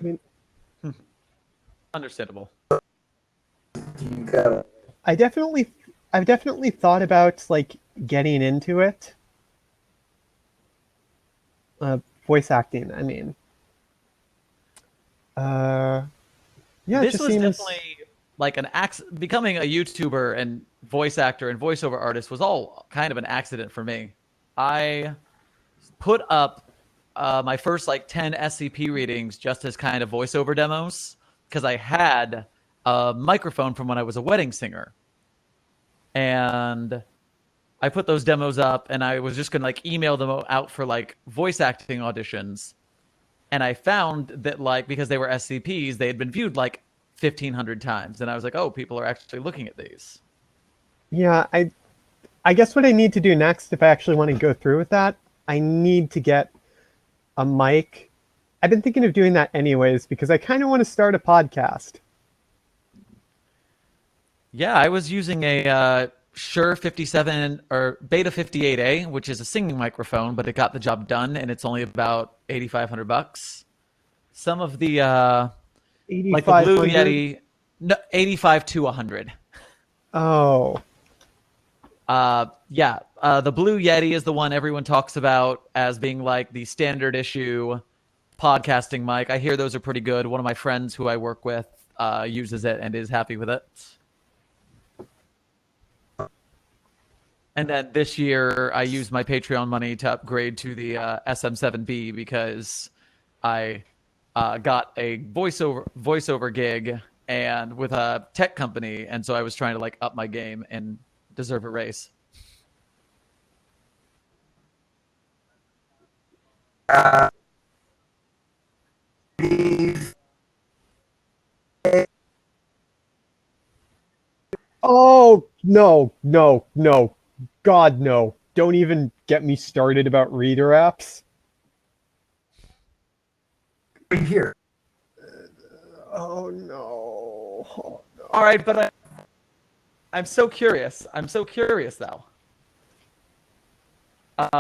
mean, understandable. I've definitely thought about like getting into it. Voice acting, I mean. Yeah, This it just was seems definitely like becoming a YouTuber and voice actor and voiceover artist was all kind of an accident for me. I put up my first like 10 SCP readings just as kind of voiceover demos because I had a microphone from when I was a wedding singer. And I put those demos up, and I was just gonna like email them out for like voice acting auditions, and I found that like because they were SCPs, they had been viewed like 1,500 times, and I was like, oh, people are actually looking at these. Yeah, I guess what I need to do next, if I actually want to go through with that, I need to get a mic. I've been thinking of doing that anyways because I kind of want to start a podcast. Yeah, I was using a Shure 57 or Beta 58A, which is a singing microphone, but it got the job done, and it's only about $8,500. Some of the like the Blue 8,500? Yeti, no, 85 to 100. Oh. Yeah, the Blue Yeti is the one everyone talks about as being like the standard issue podcasting mic. I hear those are pretty good. One of my friends who I work with uses it and is happy with it. And then this year, I used my Patreon money to upgrade to the SM7B because I got a voiceover gig and with a tech company, and so I was trying to like up my game and deserve a raise. Oh, no, no, no. God, no. Don't even get me started about reader apps. Right here. Oh, no. Oh, no. All right, but I'm so curious. I'm so curious, though.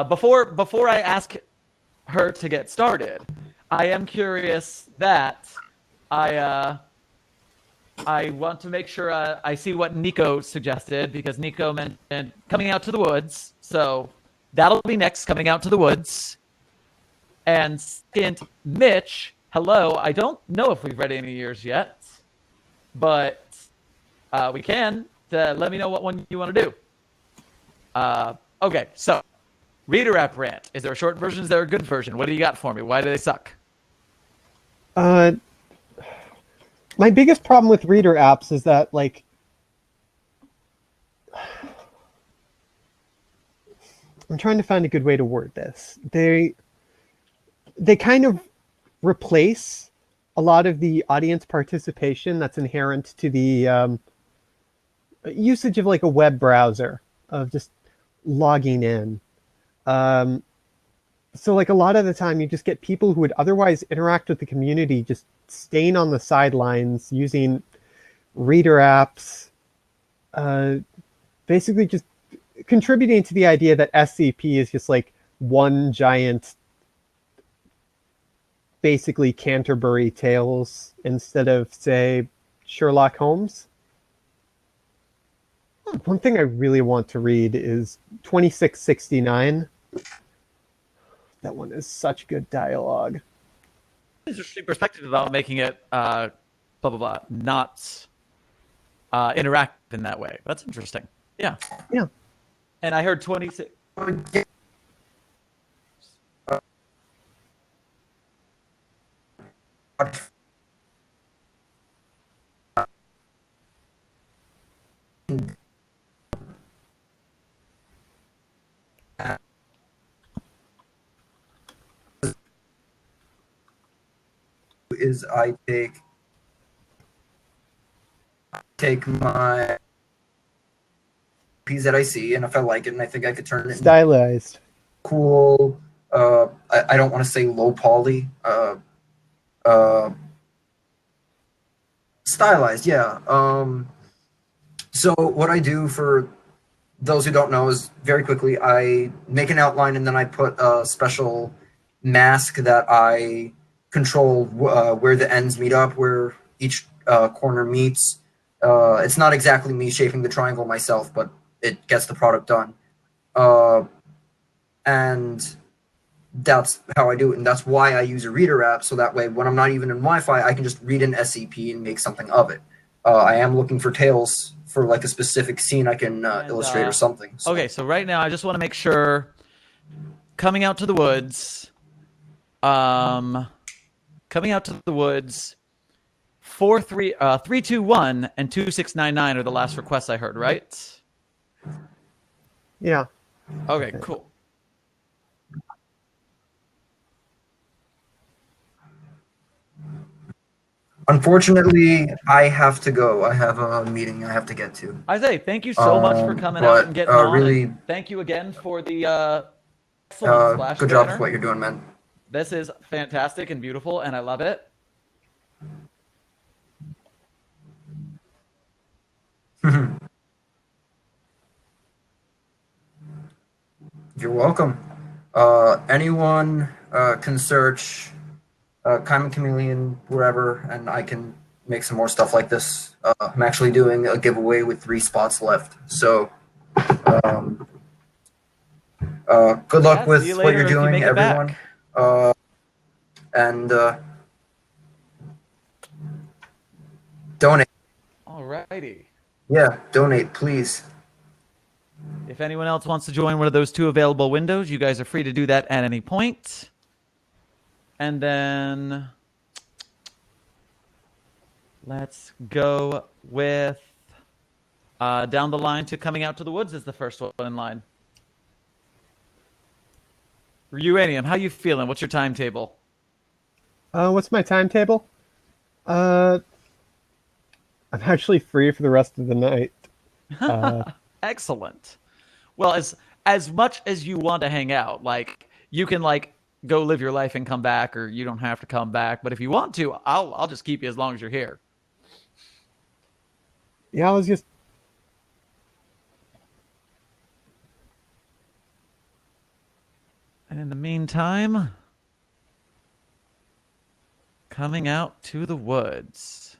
Before I ask her to get started, I am curious that I want to make sure I see what Nico suggested, because Nico mentioned coming out to the woods. So that'll be next, coming out to the woods. And second, Mitch, hello. I don't know if we've read any of yours yet, but we can. Let me know what one you want to do. Okay, so reader app rant. Is there a short version? Is there a good version? What do you got for me? Why do they suck? My biggest problem with reader apps is that, like, I'm trying to find a good way to word this. They kind of replace a lot of the audience participation that's inherent to the usage of like a web browser, of just logging in. So like a lot of the time you just get people who would otherwise interact with the community just staying on the sidelines using reader apps, basically just contributing to the idea that SCP is just like one giant, basically Canterbury Tales instead of, say, Sherlock Holmes. One thing I really want to read is 2669. That one is such good dialogue. Interesting perspective about making it blah blah blah, not interact in that way. That's interesting. Yeah. Yeah. And I heard 26. Is I take my piece that I see, and if I like it and I think I could turn it into Stylized. cool, I don't want to say low poly, stylized, yeah. So what I do, for those who don't know, is very quickly I make an outline and then I put a special mask that I control where the ends meet up, where each corner meets. It's not exactly me shaping the triangle myself, but it gets the product done. And that's how I do it, and that's why I use a reader app, so that way when I'm not even in Wi-Fi, I can just read an SCP and make something of it. I am looking for tales for like a specific scene I can illustrate or something. So. Okay, so right now I just want to make sure, coming out to the woods, coming out to the woods, 321 and 2699 are the last requests I heard, right? Yeah. Okay, cool. Unfortunately, I have to go. I have a meeting I have to get to. I say thank you so much for coming out and getting on. Really, And thank you again for the excellent splash good job banner. for what you're doing, man. This is fantastic and beautiful, and I love it. You're welcome. Anyone can search Common Chameleon wherever, and I can make some more stuff like this. I'm actually doing a giveaway with 3 spots left. So, good luck with see you what later you're if you doing, make it everyone. back. And donate. Alrighty. Yeah, donate, please. If anyone else wants to join one of those 2 available windows, you guys are free to do that at any point. And then let's go with down the line to Coming Out to the Woods is the first one in line. Uranium, how you feeling? What's your timetable? What's my timetable? I'm actually free for the rest of the night. Excellent. Well, as much as you want to hang out, like you can like go live your life and come back, or you don't have to come back. But if you want to, I'll just keep you as long as you're here. Yeah, I was just. And in the meantime, Coming Out to the Woods.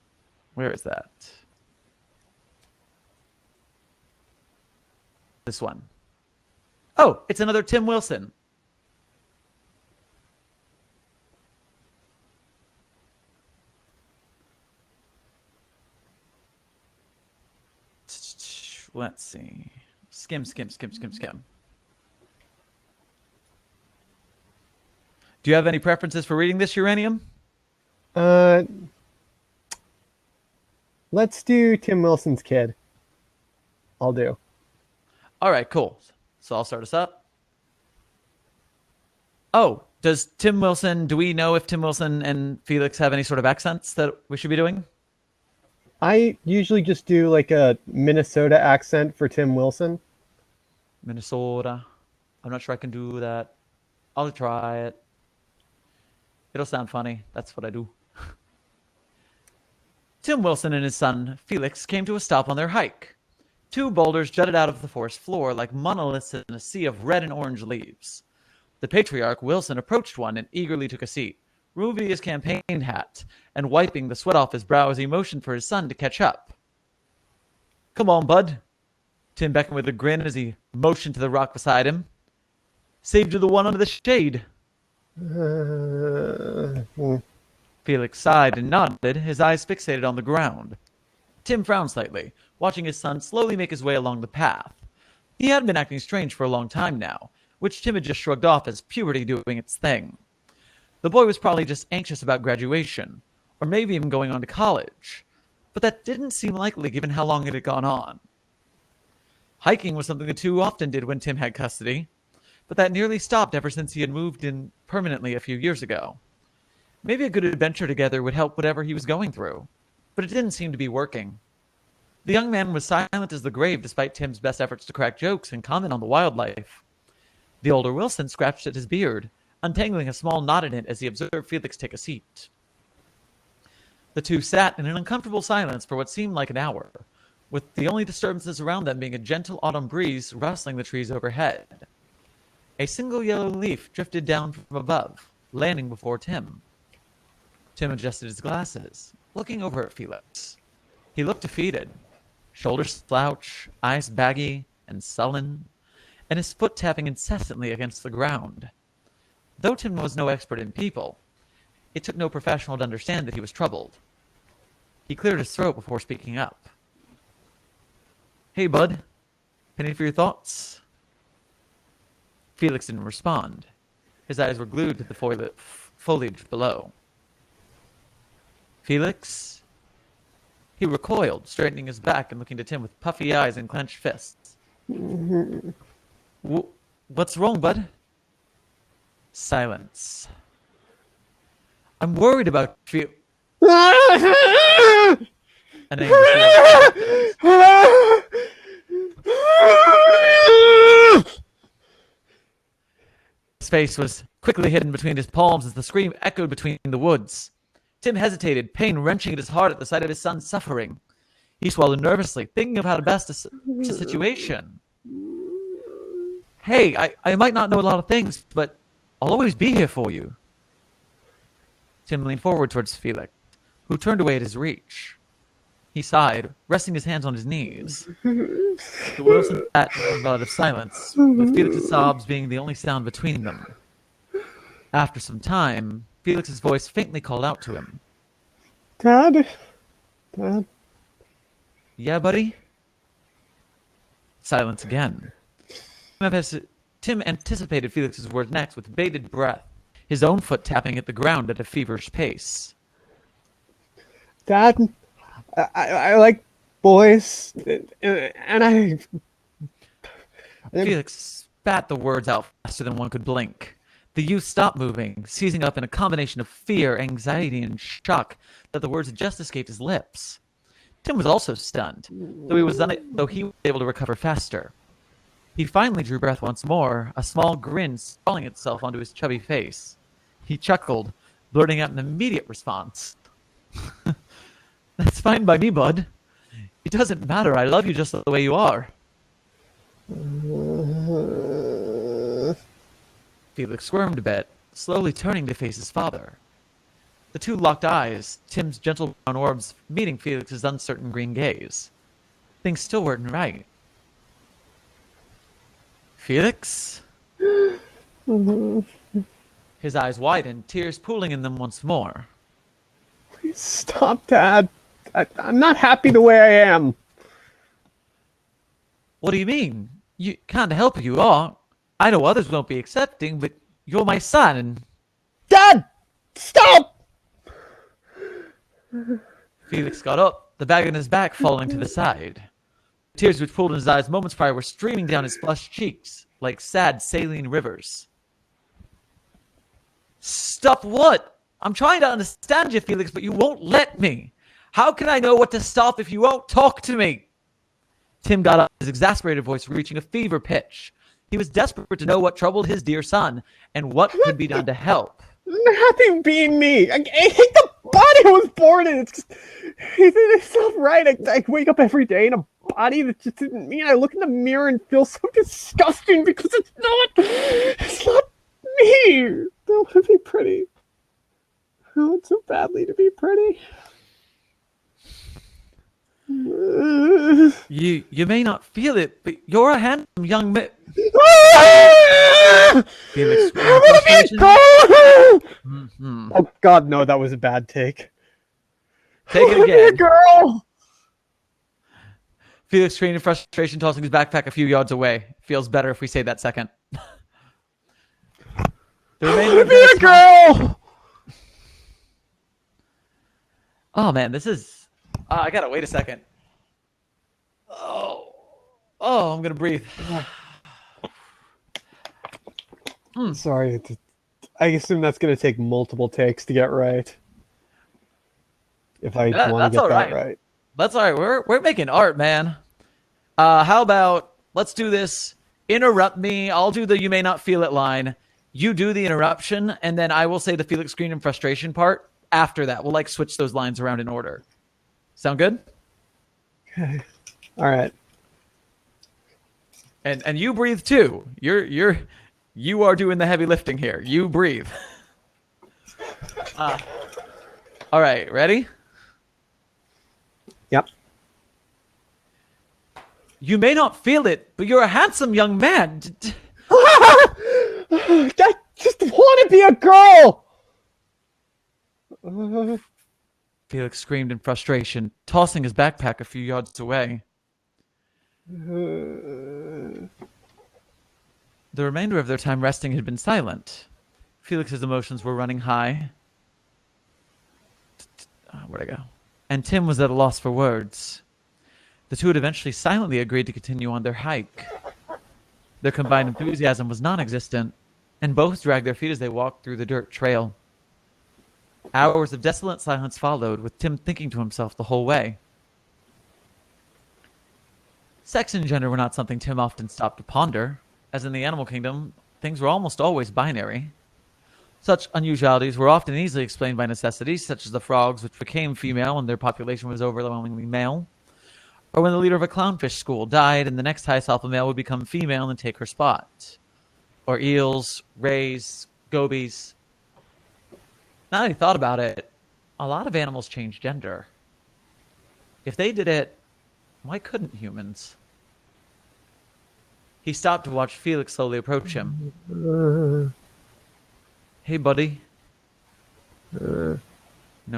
Where is that? This one. Oh, it's another Tim Wilson. Let's see. Skim. Do you have any preferences for reading this, Uranium? Let's do Tim Wilson's Kid. I'll do. All right, cool. So I'll start us up. Oh, do we know if Tim Wilson and Felix have any sort of accents that we should be doing? I usually just do like a Minnesota accent for Tim Wilson. Minnesota. I'm not sure I can do that. I'll try it. It'll sound funny. That's what I do. Tim Wilson and his son, Felix, came to a stop on their hike. 2 boulders jutted out of the forest floor like monoliths in a sea of red and orange leaves. The patriarch, Wilson, approached one and eagerly took a seat, removing his campaign hat and wiping the sweat off his brow as he motioned for his son to catch up. Come on, bud. Tim beckoned with a grin as he motioned to the rock beside him. Saved you the one under the shade. Felix sighed and nodded, his eyes fixated on the ground. Tim frowned slightly, watching his son slowly make his way along the path. He had been acting strange for a long time now, which Tim had just shrugged off as puberty doing its thing. The boy was probably just anxious about graduation, or maybe even going on to college, but that didn't seem likely given how long it had gone on. Hiking was something the 2 often did when Tim had custody, but that nearly stopped ever since he had moved in permanently a few years ago. Maybe a good adventure together would help whatever he was going through, but it didn't seem to be working. The young man was silent as the grave despite Tim's best efforts to crack jokes and comment on the wildlife. The older Wilson scratched at his beard, untangling a small knot in it as he observed Felix take a seat. The 2 sat in an uncomfortable silence for what seemed like an hour, with the only disturbances around them being a gentle autumn breeze rustling the trees overhead. A single yellow leaf drifted down from above, landing before Tim. Tim adjusted his glasses, looking over at Felix. He looked defeated, shoulders slouch, eyes baggy and sullen, and his foot tapping incessantly against the ground. Though Tim was no expert in people, it took no professional to understand that he was troubled. He cleared his throat before speaking up. Hey, bud. Penny for your thoughts? Felix didn't respond. His eyes were glued to the foliage below. Felix? He recoiled, straightening his back and looking to Tim with puffy eyes and clenched fists. What's wrong, bud? Silence. I'm worried about you. An angry His face was quickly hidden between his palms as the scream echoed between the woods. Tim hesitated, pain wrenching at his heart at the sight of his son suffering. He swallowed nervously, thinking of how to best the situation. Hey, I might not know a lot of things, but I'll always be here for you. Tim leaned forward towards Felix, who turned away at his reach. He sighed, resting his hands on his knees. The Wilson sat in a moment of silence, with Felix's sobs being the only sound between them. After some time, Felix's voice faintly called out to him. Dad? Dad? Yeah, buddy? Silence again. Tim anticipated Felix's words next with bated breath, his own foot tapping at the ground at a feverish pace. Dad, I like boys, and I... Felix spat the words out faster than one could blink. The youth stopped moving, seizing up in a combination of fear, anxiety, and shock that the words had just escaped his lips. Tim was also stunned, though he was able to recover faster. He finally drew breath once more, a small grin sprawling itself onto his chubby face. He chuckled, blurting out an immediate response. That's fine by me, bud. It doesn't matter. I love you just the way you are. Felix squirmed a bit, slowly turning to face his father. The two locked eyes, Tim's gentle brown orbs meeting Felix's uncertain green gaze. Things still weren't right. Felix? His eyes widened, tears pooling in them once more. Please stop, Dad. I'm not happy the way I am. What do you mean? You can't help it, you are. I know others won't be accepting, but you're my son, and... Dad! Stop! Felix got up, the bag on his back falling to the side. The tears which pooled in his eyes moments prior were streaming down his flushed cheeks, like sad saline rivers. Stop what? I'm trying to understand you, Felix, but you won't let me. How can I know what to stop if you won't talk to me? Tim got up, his exasperated voice reaching a fever pitch. He was desperate to know what troubled his dear son and what could be done to help. Nothing being me. I hate the body I was born in. It's not right. I wake up every day in a body that just isn't me. I look in the mirror and feel so disgusting because it's not me. I don't want to be pretty. I want so badly to be pretty. You may not feel it, but you're a handsome young man. Felix, Oh God, no! That was a bad take. Take it again. Girl. Felix screamed in frustration, tossing his backpack a few yards away. Feels better if we say that second. The remainder of the girl. Oh man, this is. I gotta wait a second. Oh, I'm gonna breathe. Sorry, I assume that's gonna take multiple takes to get right. If I want to get that right. That's all right. We're making art, man. How about let's do this? Interrupt me. I'll do the "you may not feel it" line. You do the interruption, and then I will say the Felix scream and frustration part. After that, we'll switch those lines around in order. Sound good? Okay. All right. And you breathe too. You are doing the heavy lifting here. You breathe. All right, ready? Yep. You may not feel it, but you're a handsome young man. I just want to be a girl. Felix screamed in frustration, tossing his backpack a few yards away. The remainder of their time resting had been silent. Felix's emotions were running high. Where'd I go? And Tim was at a loss for words. The two had eventually silently agreed to continue on their hike. Their combined enthusiasm was non-existent, and both dragged their feet as they walked through the dirt trail. Hours of desolate silence followed, with Tim thinking to himself the whole way. Sex and gender were not something Tim often stopped to ponder, as in the animal kingdom, things were almost always binary. Such unusualities were often easily explained by necessities, such as the frogs which became female when their population was overwhelmingly male, or when the leader of a clownfish school died and the next highest alpha male would become female and take her spot, or eels, rays, gobies. Now that he thought about it, a lot of animals change gender. If they did it, why couldn't humans? He stopped to watch Felix slowly approach him. Hey, buddy. No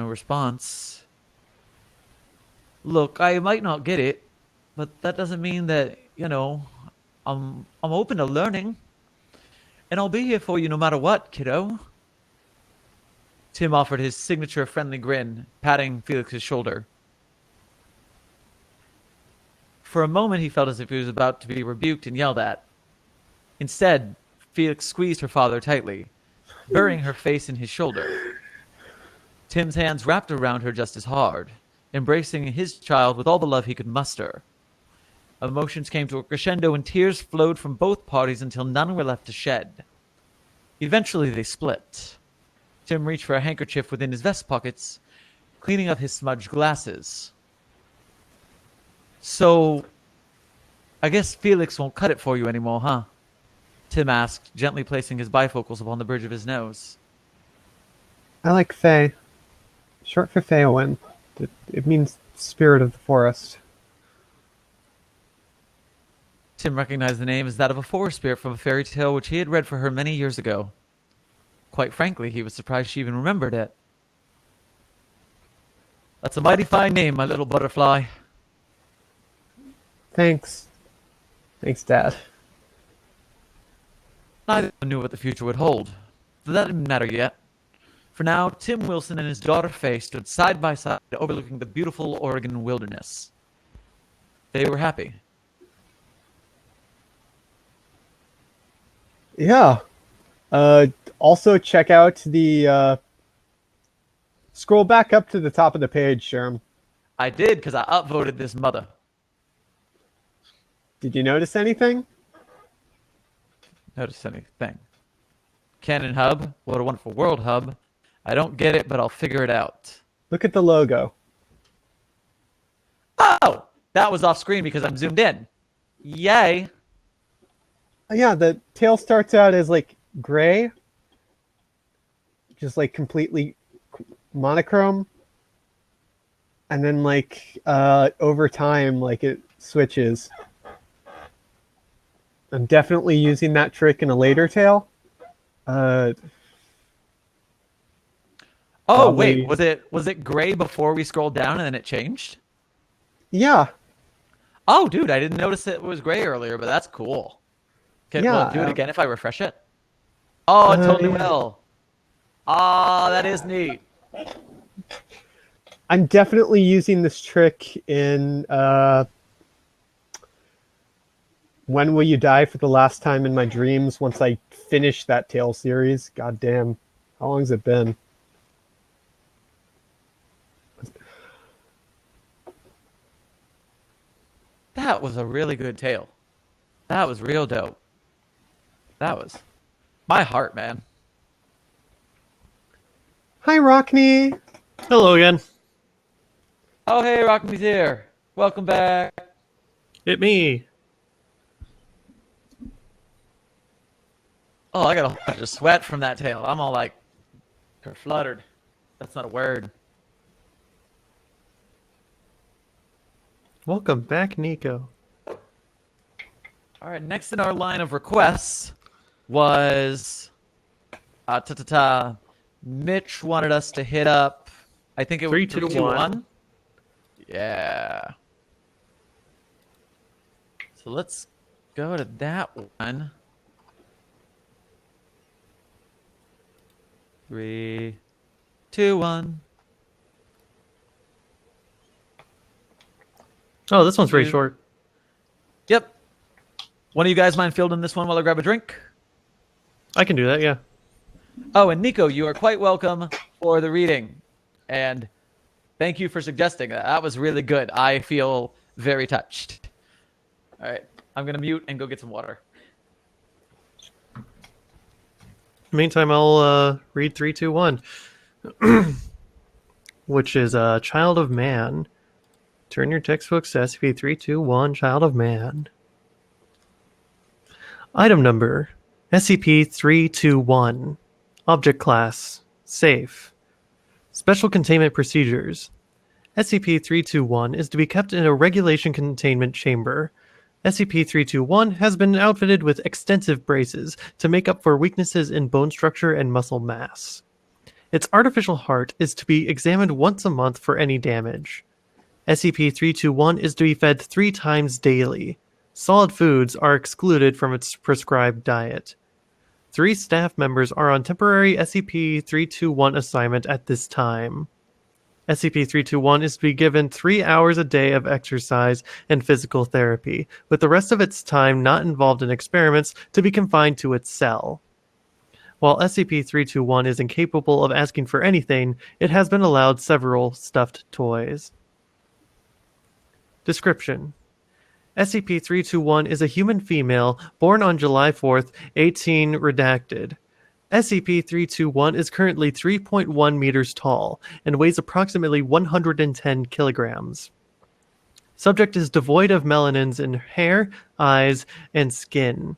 response. Look, I might not get it, but that doesn't mean that, I'm open to learning. And I'll be here for you no matter what, kiddo. Tim offered his signature friendly grin, patting Felix's shoulder. For a moment, he felt as if he was about to be rebuked and yelled at. Instead, Felix squeezed her father tightly, burying her face in his shoulder. Tim's hands wrapped around her just as hard, embracing his child with all the love he could muster. Emotions came to a crescendo and tears flowed from both parties until none were left to shed. Eventually, they split. Tim reached for a handkerchief within his vest pockets, cleaning up his smudged glasses. So, I guess Felix won't cut it for you anymore, huh? Tim asked, gently placing his bifocals upon the bridge of his nose. I like Fae. Short for Faeowyn. It means spirit of the forest. Tim recognized the name as that of a forest spirit from a fairy tale which he had read for her many years ago. Quite frankly, he was surprised she even remembered it. That's a mighty fine name, my little butterfly. Thanks. Thanks, Dad. Neither of them knew what the future would hold, but that didn't matter yet. For now, Tim Wilson and his daughter Faye stood side by side overlooking the beautiful Oregon wilderness. They were happy. Yeah. Also, check out the... Scroll back up to the top of the page, Sherm. I did, because I upvoted this mother. Did you notice anything? Notice anything. Canon Hub, what a wonderful world hub. I don't get it, but I'll figure it out. Look at the logo. Oh! That was off screen because I'm zoomed in. Yay! Yeah, the tail starts out as like gray. Just like completely monochrome. And then like over time, like it switches. I'm definitely using that trick in a later tale. Oh, Probably... wait, was it gray before we scrolled down and then it changed? Yeah. Oh, dude, I didn't notice it was gray earlier, but that's cool. Can Yeah, will it do it again if I refresh it? Oh, it totally yeah. will. Ah, that is neat. I'm definitely using this trick in When Will You Die for the Last Time in My Dreams once I finish that tale series. God damn. How long has it been? That was a really good tale. That was real dope. That was my heart, man. Hi, Rockney. Hello again. Oh, hey, Rockme's here. Welcome back. It me. Oh, I got a bunch of sweat from that tale. I'm all like, fluttered. That's not a word. Welcome back, Nico. All right, next in our line of requests was Mitch wanted us to hit up, I think it was 3, 2, 1. Yeah. So let's go to that one. 3, 2, 1. Oh, this one's very short. Yep. One of you guys mind fielding this one while I grab a drink? I can do that, yeah. Oh, and Nico, you are quite welcome for the reading. And thank you for suggesting that. That was really good. I feel very touched. All right. I'm going to mute and go get some water. Meantime, I'll read 321, which is Child of Man. Turn your textbooks to SCP-321, Child of Man. Item number, SCP-321. Object class, safe. Special containment procedures. SCP-321 is to be kept in a regulation containment chamber. SCP-321 has been outfitted with extensive braces to make up for weaknesses in bone structure and muscle mass. Its artificial heart is to be examined once a month for any damage. SCP-321 is to be fed 3 times daily. Solid foods are excluded from its prescribed diet. 3 staff members are on temporary SCP-321 assignment at this time. SCP-321 is to be given 3 hours a day of exercise and physical therapy, with the rest of its time not involved in experiments to be confined to its cell. While SCP-321 is incapable of asking for anything, it has been allowed several stuffed toys. Description: SCP-321 is a human female born on July 4th, 18 redacted. SCP-321 is currently 3.1 meters tall and weighs approximately 110 kilograms. Subject is devoid of melanins in hair, eyes, and skin.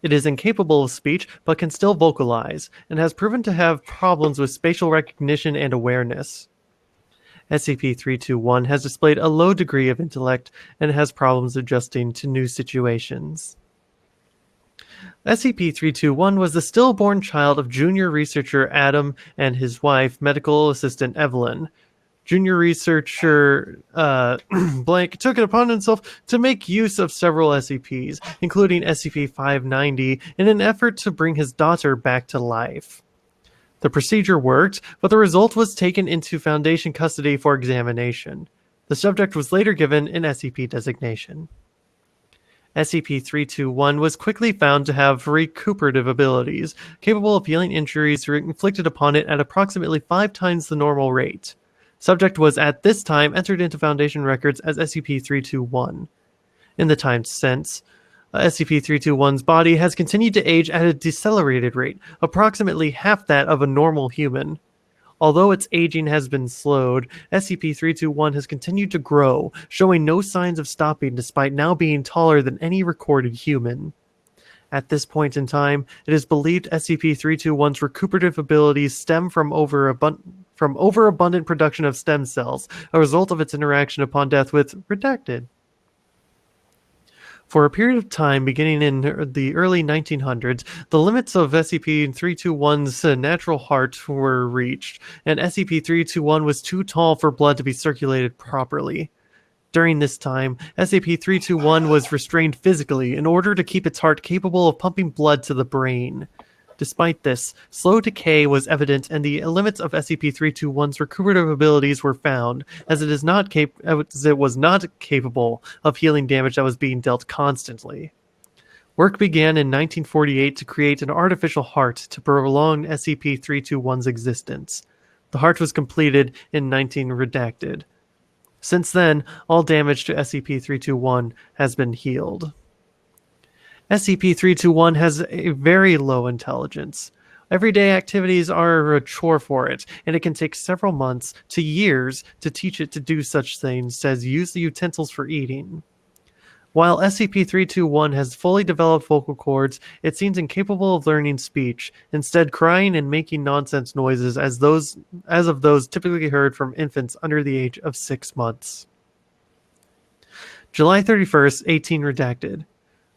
It is incapable of speech but can still vocalize, and has proven to have problems with spatial recognition and awareness. SCP-321 has displayed a low degree of intellect and has problems adjusting to new situations. SCP-321 was the stillborn child of junior researcher Adam and his wife, medical assistant Evelyn. Junior researcher Blank took it upon himself to make use of several SCPs, including SCP-590, in an effort to bring his daughter back to life. The procedure worked, but the result was taken into Foundation custody for examination. The subject was later given an SCP designation. SCP-321 was quickly found to have recuperative abilities, capable of healing injuries inflicted upon it at approximately 5 times the normal rate. Subject was at this time entered into Foundation records as SCP-321. In the time since, SCP-321's body has continued to age at a decelerated rate, approximately half that of a normal human. Although its aging has been slowed, SCP-321 has continued to grow, showing no signs of stopping despite now being taller than any recorded human. At this point in time, it is believed SCP-321's recuperative abilities stem from overabundant production of stem cells, a result of its interaction upon death with Redacted. For a period of time beginning in the early 1900s, the limits of SCP-321's natural heart were reached, and SCP-321 was too tall for blood to be circulated properly. During this time, SCP-321 was restrained physically in order to keep its heart capable of pumping blood to the brain. Despite this, slow decay was evident and the limits of SCP-321's recuperative abilities were found, as it was not capable of healing damage that was being dealt constantly. Work began in 1948 to create an artificial heart to prolong SCP-321's existence. The heart was completed in 19redacted. Since then, all damage to SCP-321 has been healed. SCP-321 has a very low intelligence. Everyday activities are a chore for it, and it can take several months to years to teach it to do such things as use the utensils for eating. While SCP-321 has fully developed vocal cords, it seems incapable of learning speech, instead crying and making nonsense noises as of those typically heard from infants under the age of 6 months. July 31st, 18 redacted.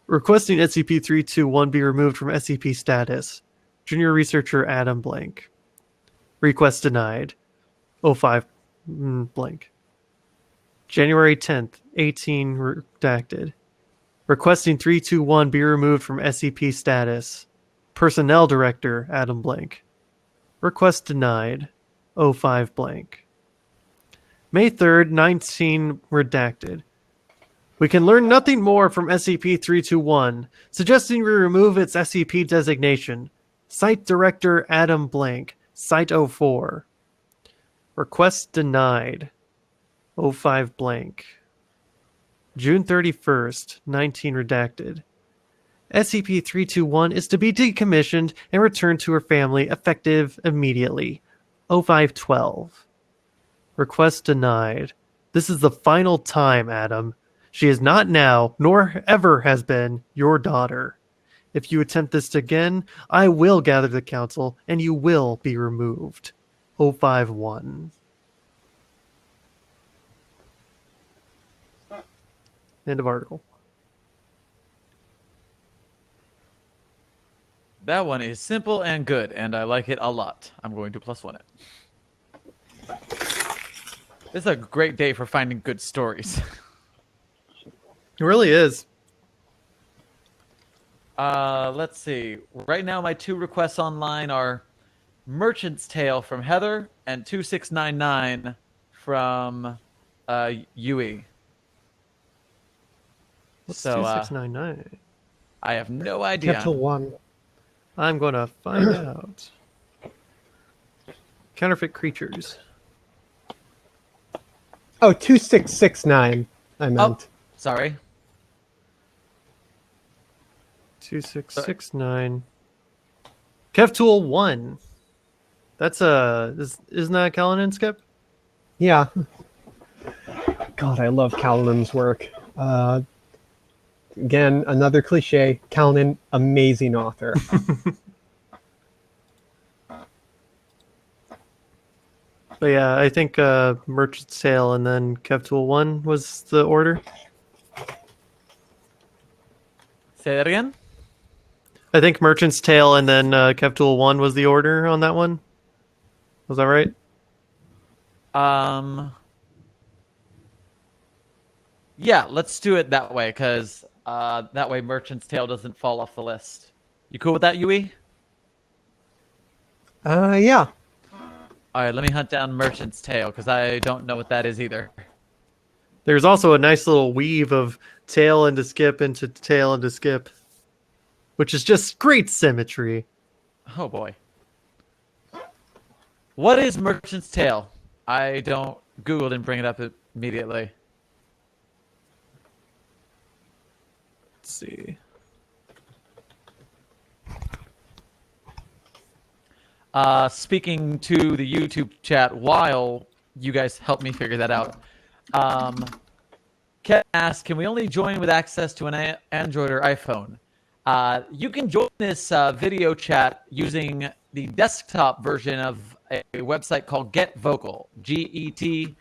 Requesting SCP-321 be removed from SCP status. Junior researcher Adam Blank. Request denied. 05 blank. January 10th, 18 redacted. Requesting 321 be removed from SCP status. Personnel Director Adam Blank. Request denied. 05 blank. May 3rd, 19 redacted. We can learn nothing more from SCP-321, suggesting we remove its SCP designation. Site Director Adam Blank, Site-04. Request denied. 05 blank. June 31st, 19 redacted. SCP-321 is to be decommissioned and returned to her family effective immediately. 0512. Request denied. This is the final time, Adam. She is not now, nor ever has been, your daughter. If you attempt this again, I will gather the council and you will be removed. 051. End of article. That one is simple and good, and I like it a lot. I'm going to +1 it. This is a great day for finding good stories. It really is. Let's see. Right now, my 2 requests online are Merchant's Tale from Heather and 2699 from Yui. What's So, 2699? I have no idea. Capital 1. I'm going to find out. Counterfeit creatures. Oh, 2669, I meant. Oh, sorry. 2669. KevTool 1. That's isn't that Kalinin, Skip? Yeah. God, I love Kalnin's work. Again, another cliche. Kalnin, amazing author. But yeah, I think Merchant's Tale and then KevTool 1 was the order. Say that again? I think Merchant's Tale and then KevTool 1 was the order on that one. Was that right? Yeah, let's do it that way, because that way Merchant's Tale doesn't fall off the list. You cool with that, Yui? Yeah. All right, let me hunt down Merchant's Tale, because I don't know what that is either. There's also a nice little weave of tail into skip into tail into skip, which is just great symmetry. Oh, boy. What is Merchant's Tale? I don't... Google didn't bring it up immediately. Let's see. Speaking to the YouTube chat while you guys help me figure that out. Ken asks, can we only join with access to an Android or iPhone? You can join this video chat using the desktop version of a website called GetVocal, GetVokal.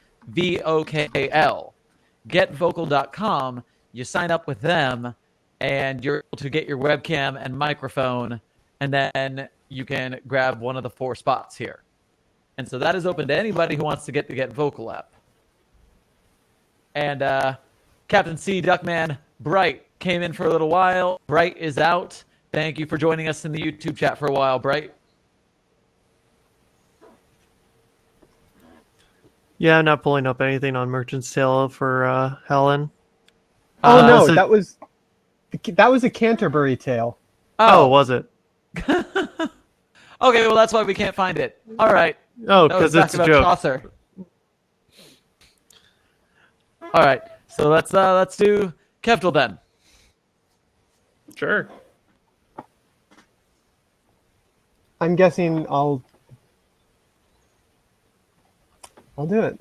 GetVocal.com. You sign up with them, and you're able to get your webcam and microphone, and then you can grab one of the 4 spots here. And so that is open to anybody who wants to get the GetVocal app. And Captain C. Duckman, Bright, came in for a little while. Bright is out. Thank you for joining us in the YouTube chat for a while, Bright. Yeah, I'm not pulling up anything on Merchant's Tale for Helen. Oh no, so- that was a Canterbury Tale. Oh, was it? Okay, well, that's why we can't find it. All right. Oh, That was because it's back a about joke. Chaucer. All right, so let's do Keftel then. Sure. I'm guessing I'll do it.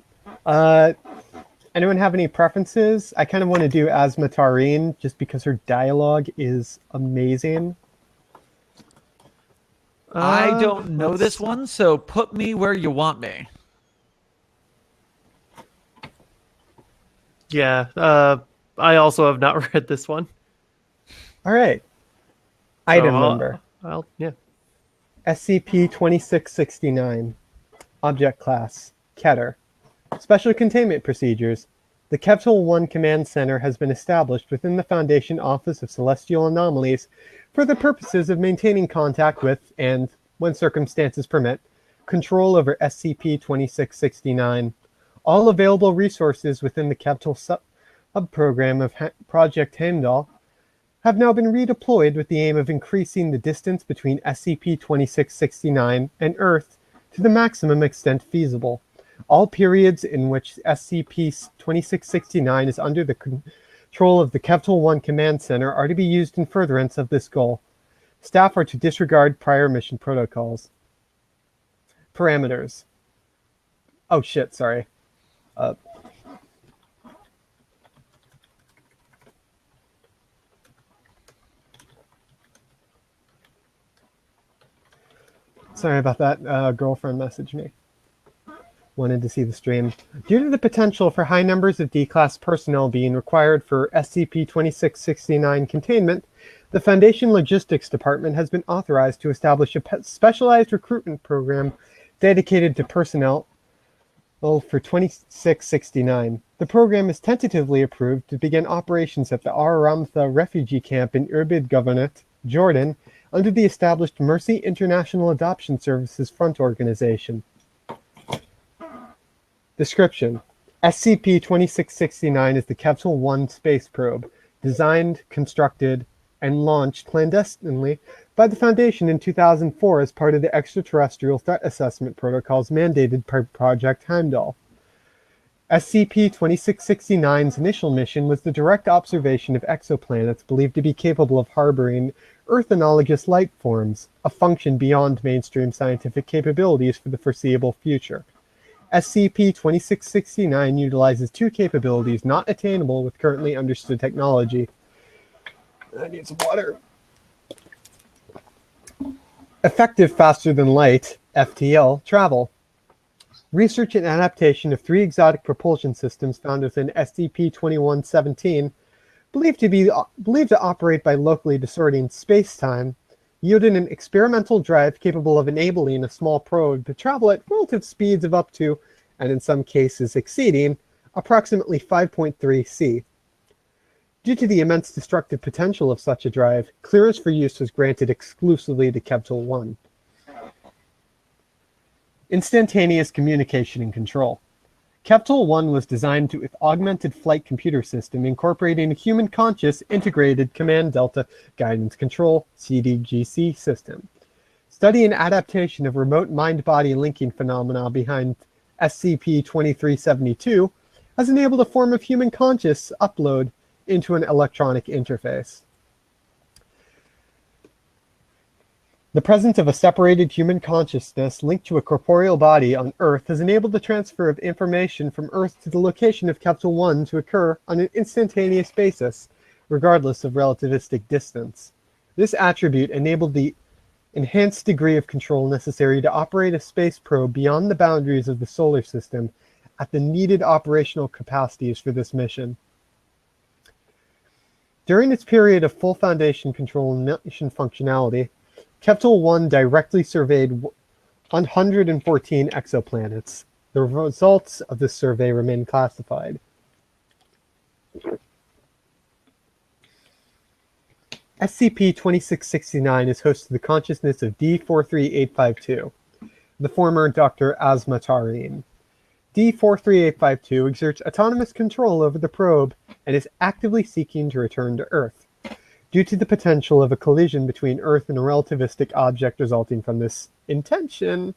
Anyone have any preferences? I kind of want to do Asmatarine just because her dialogue is amazing. I don't know this one, so put me where you want me. Yeah, I also have not read this one. All right. Item number. Yeah. SCP-2669. Object Class. Keter. Special Containment Procedures. The Keftel-1 Command Center has been established within the Foundation Office of Celestial Anomalies for the purposes of maintaining contact with and, when circumstances permit, control over SCP-2669. All available resources within the Keftel hub program of Project Heimdall have now been redeployed with the aim of increasing the distance between SCP-2669 and Earth to the maximum extent feasible. All periods in which SCP-2669 is under the control of the Kevtal-1 Command Center are to be used in furtherance of this goal. Staff are to disregard prior mission protocols. Parameters. Oh shit, sorry. Sorry about that. Girlfriend messaged me. Wanted to see the stream. Due to the potential for high numbers of D-Class personnel being required for SCP-2669 containment, the Foundation Logistics Department has been authorized to establish a specialized recruitment program dedicated to personnel for 2669. The program is tentatively approved to begin operations at the Ar-Ramtha refugee camp in Irbid Governorate, Jordan, under the established Mercy International Adoption Services Front Organization. Description: SCP-2669 is the Kevtal-1 space probe, designed, constructed, and launched clandestinely by the Foundation in 2004 as part of the extraterrestrial threat assessment protocols mandated by Project Heimdall. SCP-2669's initial mission was the direct observation of exoplanets believed to be capable of harboring Earth-analogous life forms, a function beyond mainstream scientific capabilities for the foreseeable future. SCP-2669 utilizes two capabilities not attainable with currently understood technology. I need some water. Effective faster-than-light, FTL, travel. Research and adaptation of three exotic propulsion systems found within SCP-2117, believed to operate by locally distorting space-time, yielded an experimental drive capable of enabling a small probe to travel at relative speeds of up to, and in some cases exceeding, approximately 5.3 C. Due to the immense destructive potential of such a drive, clearance for use was granted exclusively to Kevtal-1. Instantaneous communication and control. Kevtal-1 was designed with augmented flight computer system incorporating a human conscious integrated command delta guidance control CDGC system. Study and adaptation of remote mind-body linking phenomena behind SCP-2372 has enabled a form of human conscious upload into an electronic interface. The presence of a separated human consciousness linked to a corporeal body on Earth has enabled the transfer of information from Earth to the location of Kevtal-1 to occur on an instantaneous basis, regardless of relativistic distance. This attribute enabled the enhanced degree of control necessary to operate a space probe beyond the boundaries of the solar system at the needed operational capacities for this mission. During its period of full Foundation control and mission functionality, Kevtal-1 directly surveyed 114 exoplanets. The results of this survey remain classified. SCP-2669 is host to the consciousness of D-43852, the former Dr. Asmatarine. D-43852 exerts autonomous control over the probe and is actively seeking to return to Earth. Due to the potential of a collision between Earth and a relativistic object resulting from this intention,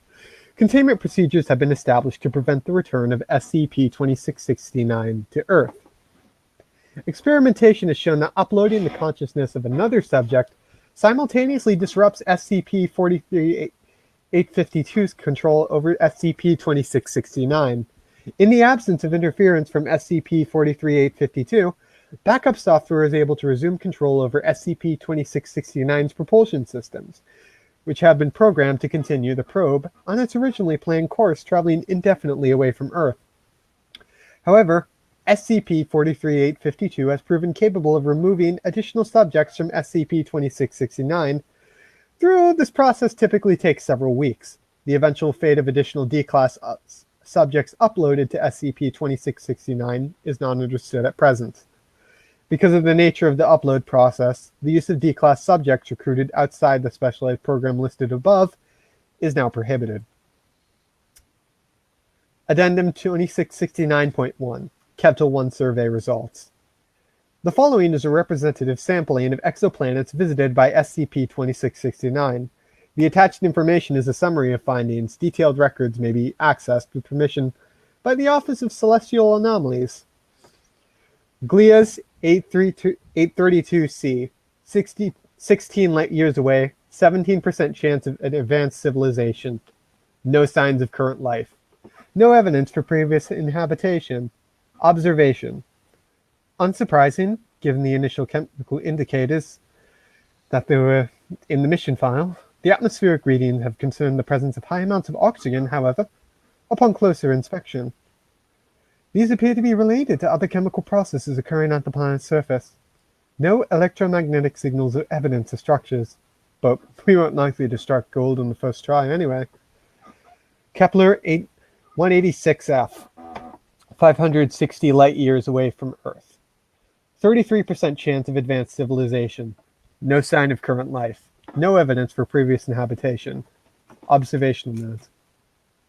containment procedures have been established to prevent the return of SCP-2669 to Earth. Experimentation has shown that uploading the consciousness of another subject simultaneously disrupts SCP-43852's control over SCP-2669. In the absence of interference from SCP-43852, backup software is able to resume control over SCP-2669's propulsion systems, which have been programmed to continue the probe on its originally planned course traveling indefinitely away from Earth. However, SCP-43852 has proven capable of removing additional subjects from SCP-2669, though this process typically takes several weeks. The eventual fate of additional D-Class subjects uploaded to SCP-2669 is not understood at present. Because of the nature of the upload process, the use of D-Class subjects recruited outside the specialized program listed above is now prohibited. Addendum 2669.1 Kevtal-1 Survey Results. The following is a representative sampling of exoplanets visited by SCP-2669. The attached information is a summary of findings. Detailed records may be accessed with permission by the Office of Celestial Anomalies. Glias 832c, 16 light years away, 17% chance of an advanced civilization. No signs of current life. No evidence for previous inhabitation. Observation. Unsurprising, given the initial chemical indicators that there were in the mission file. The atmospheric readings have confirmed the presence of high amounts of oxygen, however, upon closer inspection. These appear to be related to other chemical processes occurring at the planet's surface. No electromagnetic signals or evidence of structures, but we weren't likely to strike gold on the first try anyway. Kepler 186f, 560 light years away from Earth. 33% chance of advanced civilization. No sign of current life. No evidence for previous inhabitation. Observational note.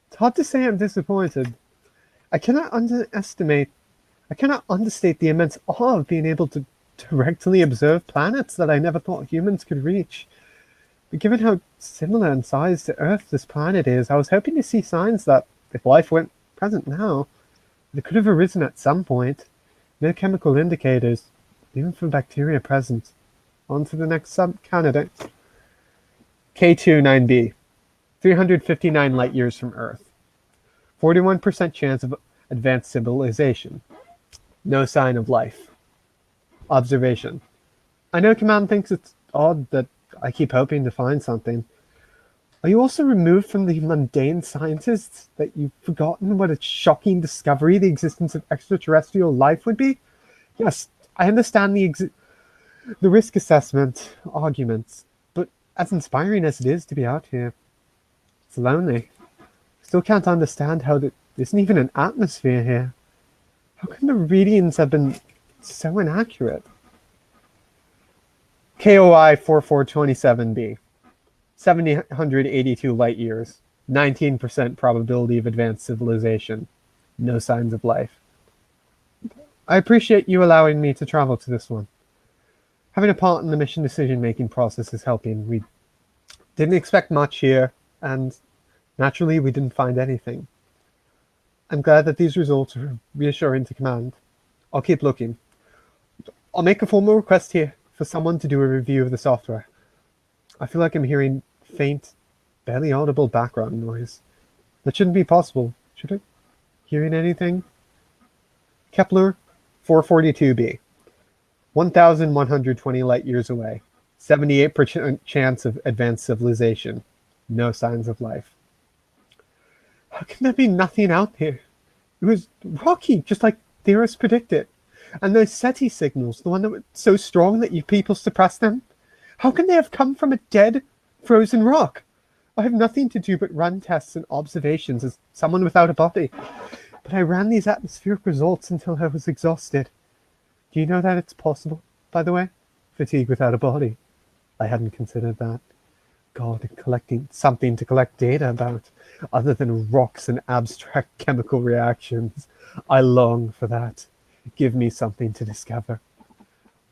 It's hard to say I'm disappointed. I cannot understate the immense awe of being able to directly observe planets that I never thought humans could reach. But given how similar in size to Earth this planet is, I was hoping to see signs that, if life weren't present now, it could have arisen at some point. No chemical indicators, even for bacteria present. On to the next sub-candidate. K29b, 359 light years from Earth. 41% chance of advanced civilization. No sign of life. Observation. I know Command thinks it's odd that I keep hoping to find something. Are you also removed from the mundane scientists that you've forgotten what a shocking discovery the existence of extraterrestrial life would be? Yes, I understand the risk assessment arguments, but as inspiring as it is to be out here, it's lonely. Still can't understand how there isn't even an atmosphere here. How can the readings have been so inaccurate? KOI 4427b, 782 light years, 19% probability of advanced civilization, no signs of life. I appreciate you allowing me to travel to this one. Having a part in the mission decision-making process is helping. We didn't expect much here, and naturally we didn't find anything. I'm glad that these results are reassuring to Command. I'll keep looking. I'll make a formal request here for someone to do a review of the software. I feel like I'm hearing faint, barely audible background noise. That shouldn't be possible, should it? Hearing anything? Kepler 442b, 1,120 light years away, 78% chance of advanced civilization, no signs of life. How can there be nothing out there? It was rocky, just like theorists predicted. And those SETI signals, the one that were so strong that you people suppressed them, how can they have come from a dead, frozen rock? I have nothing to do but run tests and observations as someone without a body. But I ran these atmospheric results until I was exhausted. Do you know that it's possible, by the way? Fatigue without a body. I hadn't considered that. God, collecting something to collect data about, other than rocks and abstract chemical reactions. I long for that. Give me something to discover.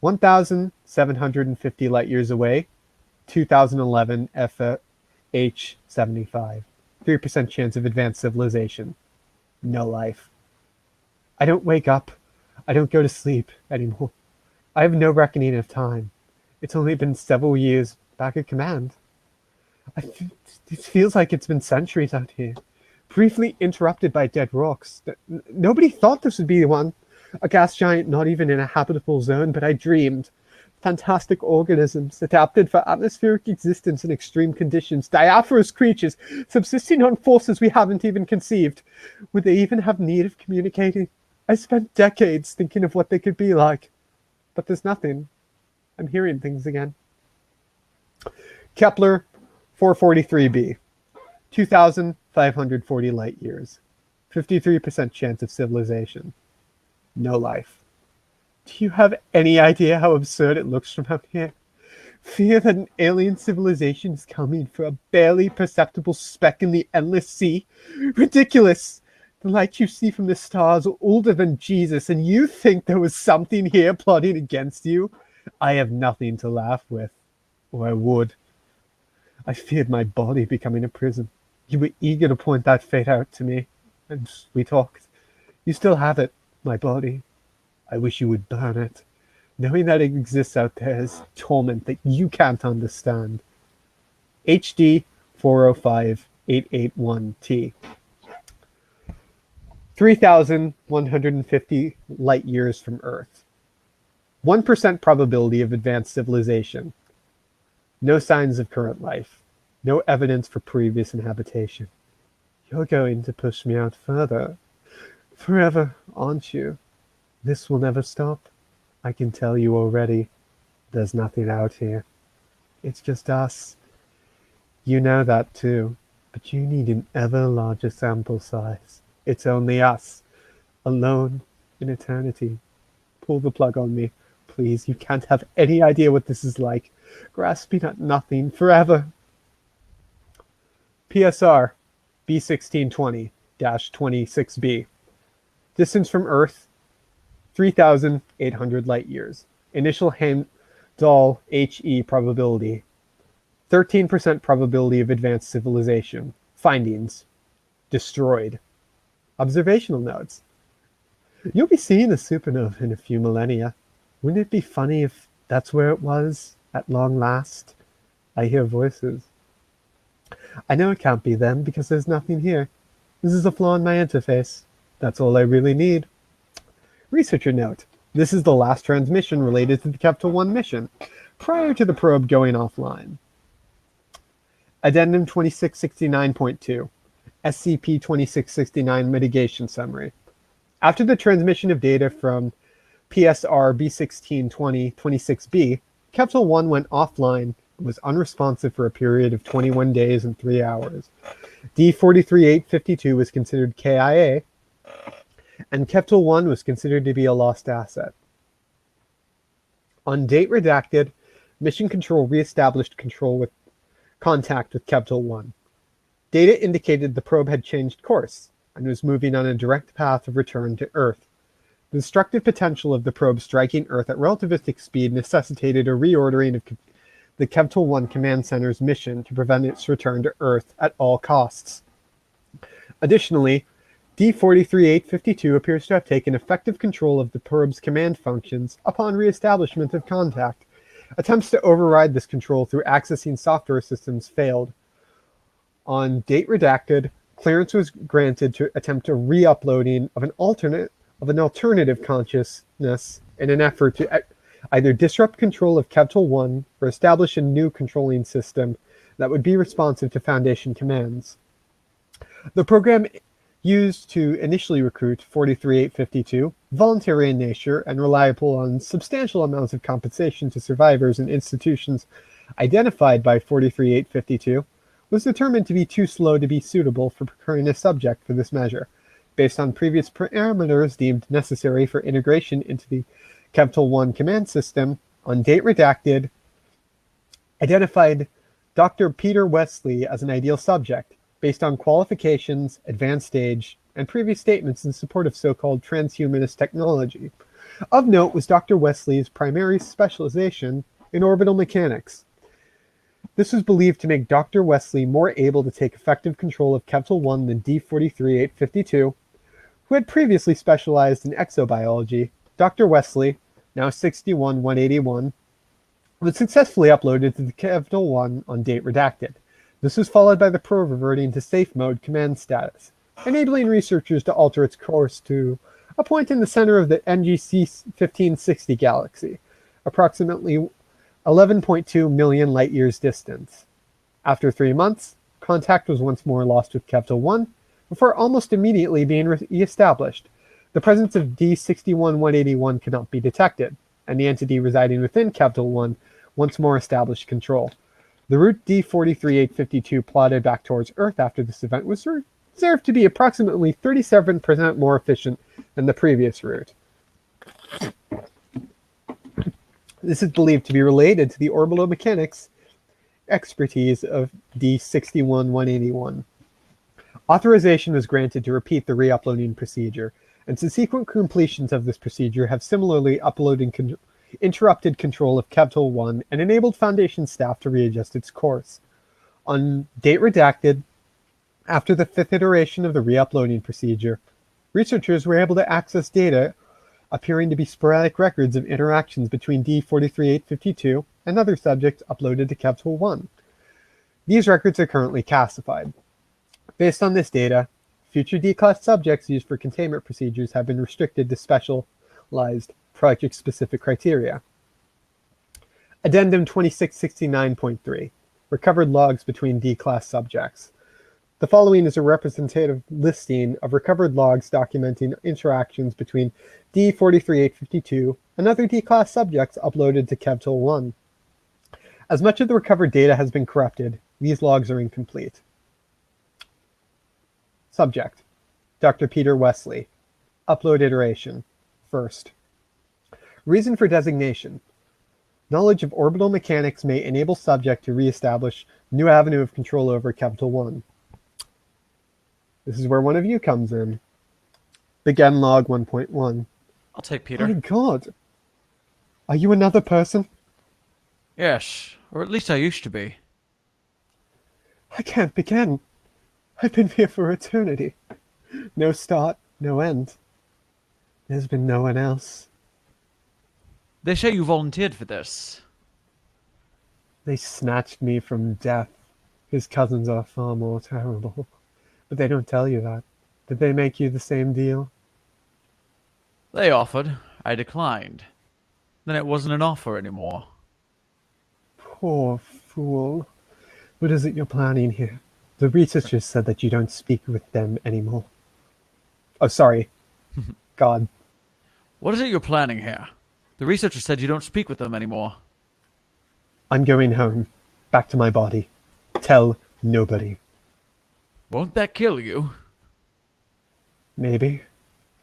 1,750 light years away, 2011 FH75. 3% chance of advanced civilization. No life. I don't wake up. I don't go to sleep anymore. I have no reckoning of time. It's only been several years back at Command. It feels like it's been centuries out here. Briefly interrupted by dead rocks. Nobody thought this would be one. A gas giant not even in a habitable zone, but I dreamed. Fantastic organisms adapted for atmospheric existence in extreme conditions. Diaphanous creatures subsisting on forces we haven't even conceived. Would they even have need of communicating? I spent decades thinking of what they could be like. But there's nothing. I'm hearing things again. Kepler 443b, 2,540 light years, 53% chance of civilization. No life. Do you have any idea how absurd it looks from out here? Fear that an alien civilization is coming for a barely perceptible speck in the endless sea? Ridiculous! The light you see from the stars are older than Jesus, and you think there was something here plotting against you? I have nothing to laugh with, or I would. I feared my body becoming a prison. You were eager to point that fate out to me, and we talked. You still have it, my body. I wish you would burn it. Knowing that it exists out there is torment that you can't understand. HD 405881T. 3,150 light years from Earth. 1% probability of advanced civilization. No signs of current life. No evidence for previous inhabitation. You're going to push me out further. Forever, aren't you? This will never stop. I can tell you already. There's nothing out here. It's just us. You know that too, but you need an ever larger sample size. It's only us, alone in eternity. Pull the plug on me, please. You can't have any idea what this is like. Grasping at nothing forever. PSR B1620-26b. Distance from Earth, 3,800 light years. Initial Heimdall HE probability, 13% probability of advanced civilization. Findings, destroyed. Observational notes. You'll be seeing a supernova in a few millennia. Wouldn't it be funny if that's where it was, at long last? I hear voices. I know it can't be them because there's nothing here. This is a flaw in my interface. That's all I really need. Researcher note. This is the last transmission related to the Kepler-1 mission, prior to the probe going offline. Addendum 2669.2. SCP-2669 Mitigation Summary. After the transmission of data from PSR B1620-26b, Kepler-1 went offline and was unresponsive for a period of 21 days and 3 hours. D43852 was considered KIA, and Kepler-1 was considered to be a lost asset. On date redacted, Mission Control reestablished contact with Kepler-1. Data indicated the probe had changed course and was moving on a direct path of return to Earth. The destructive potential of the probe striking Earth at relativistic speed necessitated a reordering of the Kepler-1 Command Center's mission to prevent its return to Earth at all costs. Additionally, D43852 appears to have taken effective control of the probe's command functions upon reestablishment of contact. Attempts to override this control through accessing software systems failed. On date redacted, clearance was granted to attempt a re-uploading of an alternative consciousness in an effort to either disrupt control of Kepler-1 or establish a new controlling system that would be responsive to Foundation commands. The program used to initially recruit 43852, voluntary in nature and reliable on substantial amounts of compensation to survivors and institutions identified by 43852, was determined to be too slow to be suitable for procuring a subject for this measure, based on previous parameters deemed necessary for integration into the Kepler-1 command system. On date redacted, identified Dr. Peter Wesley as an ideal subject, based on qualifications, advanced age, and previous statements in support of so-called transhumanist technology. Of note was Dr. Wesley's primary specialization in orbital mechanics. This was believed to make Dr. Wesley more able to take effective control of Kepler-1 than D43852, who had previously specialized in exobiology. Dr. Wesley, now 61-181, was successfully uploaded to the Kepler-1 on date redacted. This was followed by the probe reverting to safe mode command status, enabling researchers to alter its course to a point in the center of the NGC 1560 galaxy, approximately 11.2 million light-years distance. After 3 months, contact was once more lost with Kepler-1, before almost immediately being re-established. The presence of D61-181 could not be detected, and the entity residing within Kepler-1 once more established control. The route D43852 plotted back towards Earth after this event was observed to be approximately 37% more efficient than the previous route. This is believed to be related to the orbital mechanics expertise of D61-181. Authorization was granted to repeat the re-uploading procedure, and subsequent completions of this procedure have similarly interrupted control of Kevtool 1 and enabled Foundation staff to readjust its course. On date redacted, after the 5th iteration of the re-uploading procedure, researchers were able to access data appearing to be sporadic records of interactions between D43852 and other subjects uploaded to Kevtool 1. These records are currently classified. Based on this data, future D-class subjects used for containment procedures have been restricted to specialized project-specific criteria. Addendum 2669.3. Recovered logs between D-class subjects. The following is a representative listing of recovered logs documenting interactions between D43852 and other D-class subjects uploaded to Kevtool 1. As much of the recovered data has been corrupted, these logs are incomplete. Subject: Dr. Peter Wesley. Upload iteration: first. Reason for designation: knowledge of orbital mechanics may enable subject to reestablish new avenue of control over Kevtool 1. This is where one of you comes in. Begin log 1.1. I'll take Peter. My God. Are you another person? Yes, or at least I used to be. I can't begin. I've been here for eternity. No start, no end. There's been no one else. They say you volunteered for this. They snatched me from death. His cousins are far more terrible. But they don't tell you that. Did they make you the same deal? They offered. I declined. Then it wasn't an offer anymore. Poor fool. What is it you're planning here? The researchers said that you don't speak with them anymore. Oh, sorry. God. What is it you're planning here? The researcher said you don't speak with them anymore. I'm going home. Back to my body. Tell nobody. Won't that kill you? Maybe.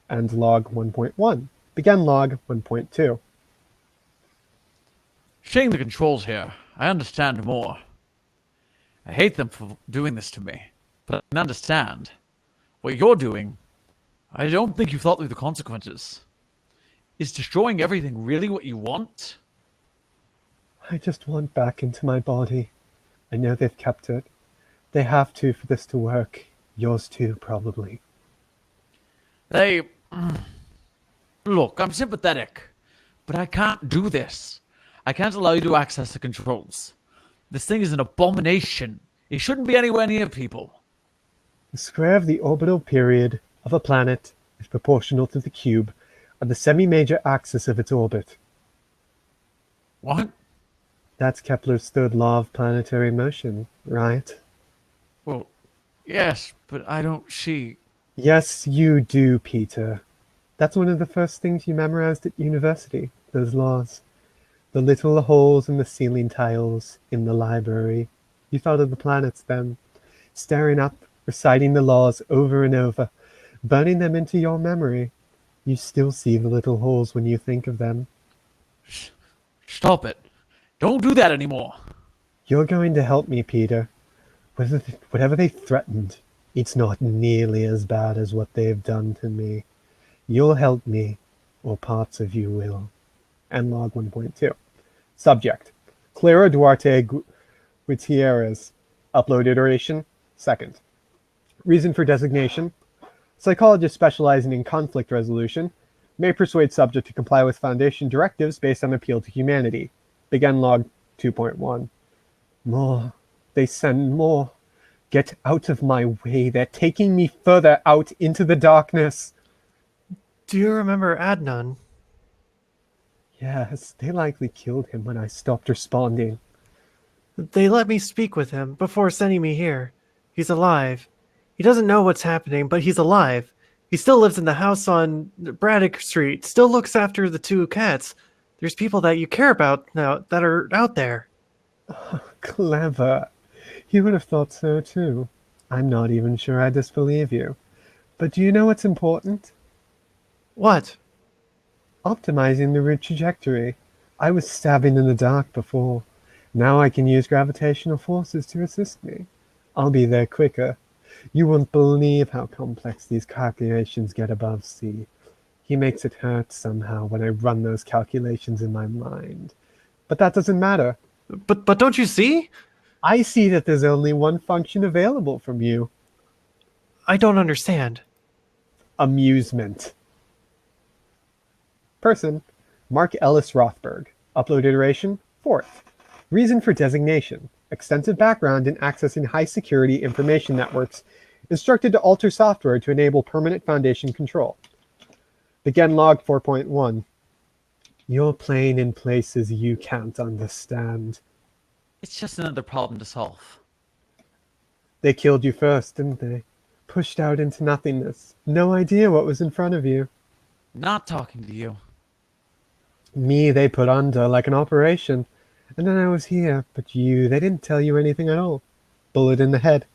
And log 1.1. Begin log 1.2. Seeing the controls here, I understand more. I hate them for doing this to me, but I can understand. What you're doing, I don't think you've thought through the consequences. Is destroying everything really what you want? I just want back into my body. I know they've kept it. They have to for this to work. Yours too, probably. Look, I'm sympathetic, but I can't do this. I can't allow you to access the controls. This thing is an abomination. It shouldn't be anywhere near people. The square of the orbital period of a planet is proportional to the cube of the semi-major axis of its orbit. What? That's Kepler's third law of planetary motion, right? Well, yes, but I don't see... Yes, you do, Peter. That's one of the first things you memorized at university, those laws. The little holes in the ceiling tiles in the library. You thought of the planets then, staring up, reciting the laws over and over, burning them into your memory. You still see the little holes when you think of them. Stop it. Don't do that anymore. You're going to help me, Peter. Whatever they threatened, it's not nearly as bad as what they've done to me. You'll help me, or parts of you will. And log 1.2. Subject: Clara Duarte Gutierrez. Upload iteration: second. Reason for designation: psychologists specializing in conflict resolution may persuade subject to comply with Foundation directives based on appeal to humanity. Begin log 2.1. More. They send more. Get out of my way. They're taking me further out into the darkness. Do you remember Adnan? Yes, they likely killed him when I stopped responding. They let me speak with him before sending me here. He's alive. He doesn't know what's happening, but he's alive. He still lives in the house on Braddock Street, still looks after the two cats. There's people that you care about now that are out there. Oh, clever. You would have thought so too. I'm not even sure I disbelieve you. But do you know what's important? What? Optimizing the route trajectory. I was stabbing in the dark before. Now I can use gravitational forces to assist me. I'll be there quicker. You won't believe how complex these calculations get above C. He makes it hurt somehow when I run those calculations in my mind. But that doesn't matter. But don't you see? I see that there's only one function available from you. I don't understand. Amusement. Person, Mark Ellis Rothberg. Upload iteration, 4th. Reason for designation, extensive background in accessing high-security information networks, instructed to alter software to enable permanent foundation control. Begin log 4.1. You're playing in places you can't understand. It's just another problem to solve. They killed you first, didn't they? Pushed out into nothingness. No idea what was in front of you. Not talking to you. Me, they put under like an operation. And then I was here, but you, they didn't tell you anything at all. Bullet in the head.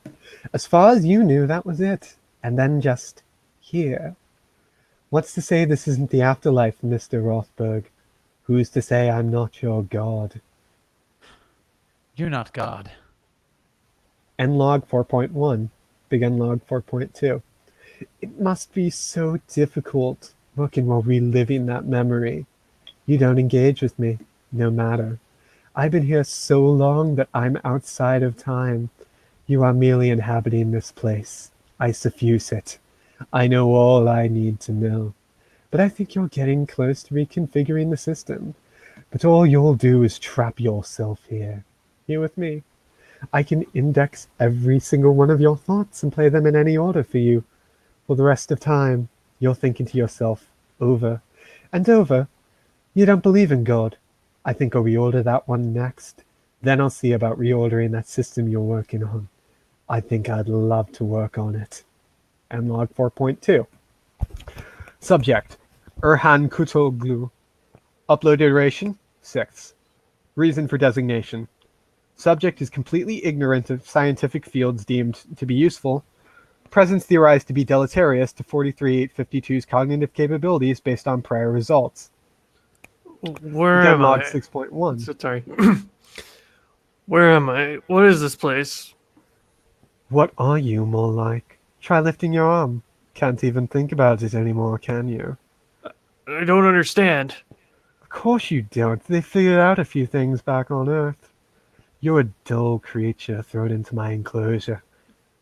As far as you knew, that was it. And then just here. What's to say this isn't the afterlife, Mr. Rothberg? Who's to say I'm not your god? You're not God. End log 4.1. Begin log 4.2. It must be so difficult working while reliving that memory. You don't engage with me, no matter. I've been here so long that I'm outside of time. You are merely inhabiting this place. I suffuse it. I know all I need to know. But I think you're getting close to reconfiguring the system. But all you'll do is trap yourself here. Here with me. I can index every single one of your thoughts and play them in any order for you. For the rest of time, you're thinking to yourself, over and over, you don't believe in God. I think I'll reorder that one next. Then I'll see about reordering that system you're working on. I think I'd love to work on it. And log 4.2. Subject, Erhan Kutoglu. Upload iteration, 6th. Reason for designation. Subject is completely ignorant of scientific fields deemed to be useful. Presence theorized to be deleterious to 43852's cognitive capabilities based on prior results. Where Again, am log I? 6.1. So sorry. Where am I? What is this place? What are you more like? Try lifting your arm. Can't even think about it anymore, can you? I don't understand. Of course you don't. They figured out a few things back on Earth. You're a dull creature thrown into my enclosure.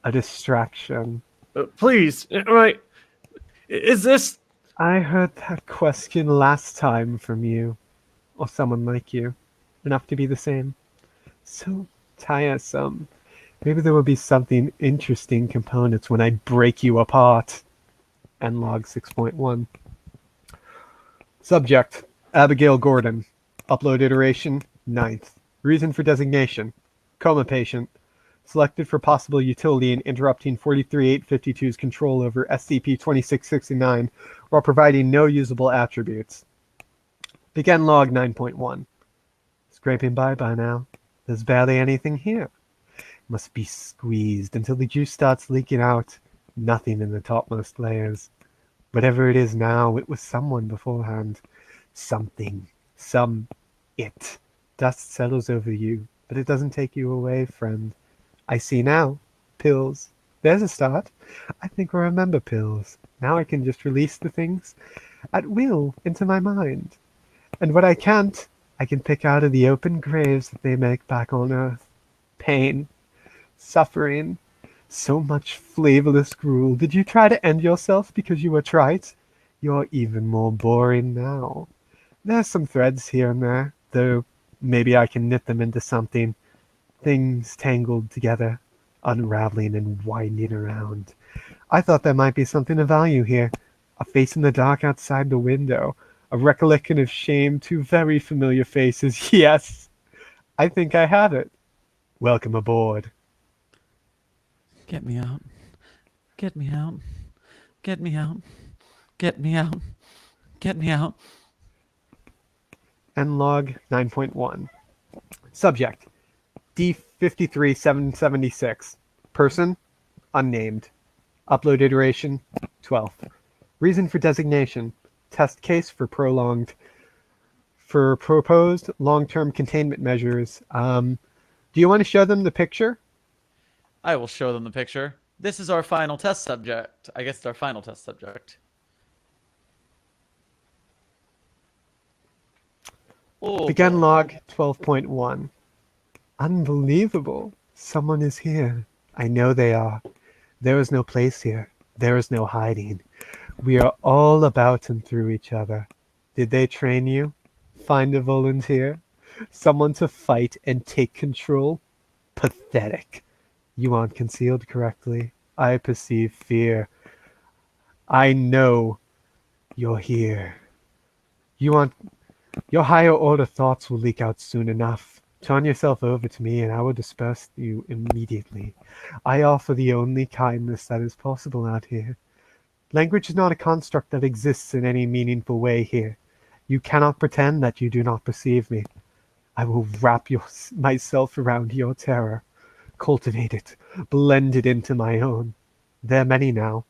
A distraction. Please, right? Is this? I heard that question last time from you. Or someone like you. Enough to be the same. So tiresome. Maybe there will be something interesting components when I break you apart. End log 6.1. Subject, Abigail Gordon. Upload iteration, 9th. Reason for designation, coma patient. Selected for possible utility in interrupting 43852's control over SCP-2669 while providing no usable attributes. Begin log 9.1. Scraping by now. There's barely anything here. Must be squeezed until the juice starts leaking out. Nothing in the topmost layers. Whatever it is now, it was someone beforehand. Something. Some it. Dust settles over you, but it doesn't take you away, friend. I see now. Pills. There's a start. I think I remember pills. Now I can just release the things at will into my mind. And what I can't, I can pick out of the open graves that they make back on Earth. Pain. Suffering. So much flavorless gruel. Did you try to end yourself because you were trite? You're even more boring now. There's some threads here and there, though maybe I can knit them into something. Things tangled together, unraveling and winding around. I thought there might be something of value here. A face in the dark outside the window. A recollection of shame, two very familiar faces. Yes, I think I have it. Welcome aboard. Get me out. Get me out. Get me out. Get me out. Get me out. End log 9.1. Subject, D53776. Person, unnamed. Upload iteration, 12th. Reason for designation, test case for proposed long-term containment measures. Do you want to show them the picture? I will show them the picture. this is our final test subject. I guess it's our final test subject. Oh, Begin boy. log 12.1. Unbelievable. Someone is here. I know they are. There is no place here. There is no hiding. We are all about and through each other. Did they train you? Find a volunteer? Someone to fight and take control? Pathetic. You aren't concealed correctly. I perceive fear. I know you're here. Your higher order thoughts will leak out soon enough. Turn yourself over to me and I will disperse you immediately. I offer the only kindness that is possible out here. Language is not a construct that exists in any meaningful way here. You cannot pretend that you do not perceive me. I will wrap myself around your terror, cultivate it, blend it into my own. There are many now.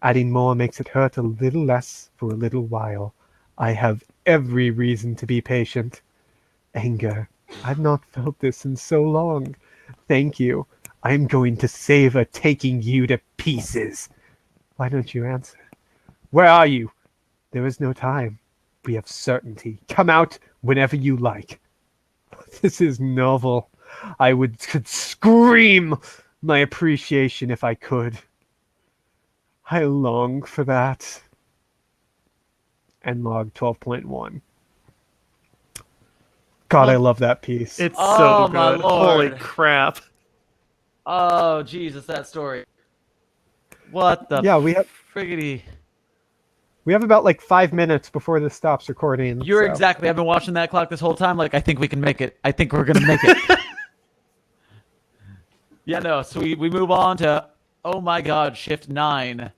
Adding more makes it hurt a little less for a little while. I have every reason to be patient. Anger. I've not felt this in so long. Thank you. I'm going to savor taking you to pieces. Why don't you answer? Where are you? There is no time. We have certainty. Come out whenever you like. This is novel. I could scream my appreciation if I could. I long for that. End log 12.1. God, I love that piece. It's Oh, so my good. Lord. Holy crap. Oh, Jesus, that story. What the we have friggity... We have about like 5 minutes before this stops recording. You're exactly. I've been watching that clock this whole time. Like, I think we can make it. I think we're gonna make it. Yeah, no. So we move on to, oh my God, shift 9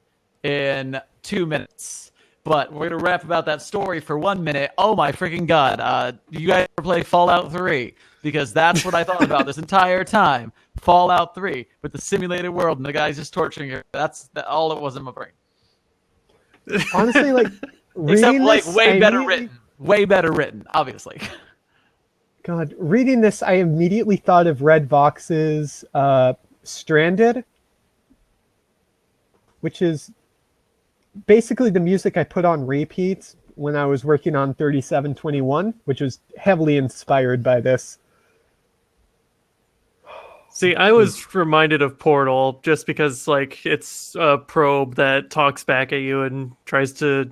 in 2 minutes. But we're gonna rap about that story for 1 minute. Oh my freaking God! You guys ever play Fallout 3? Because that's what I thought about this entire time. Fallout 3 with the simulated world and the guy's just torturing you. That's all it was in my brain. Honestly, like, Except, like, this, way better written, obviously. God, reading this, I immediately thought of Red Vox's Stranded, which is basically the music I put on repeat when I was working on 3721, which was heavily inspired by this. See, I was reminded of Portal just because, like, it's a probe that talks back at you and tries to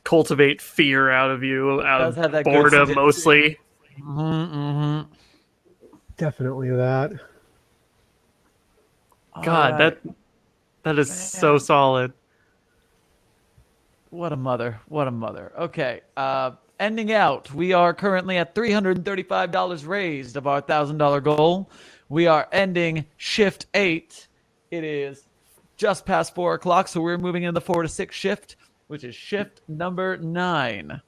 cultivate fear out of you, out of boredom mostly. Definitely that. God, right. that is so solid. What a mother. What a mother. Okay. Ending out. We are currently at $335 raised of our $1,000 goal. We are ending shift 8. It is just past 4 o'clock, so we're moving into the 4 to 6 shift, which is shift number 9.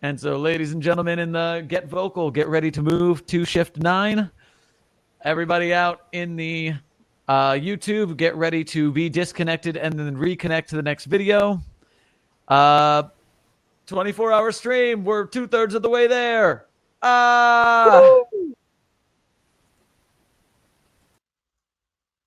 And so, ladies and gentlemen in the Get Vocal, get ready to move to shift 9. Everybody out in the YouTube, get ready to be disconnected and then reconnect to the next video. 24-hour stream. We're 2/3 of the way there.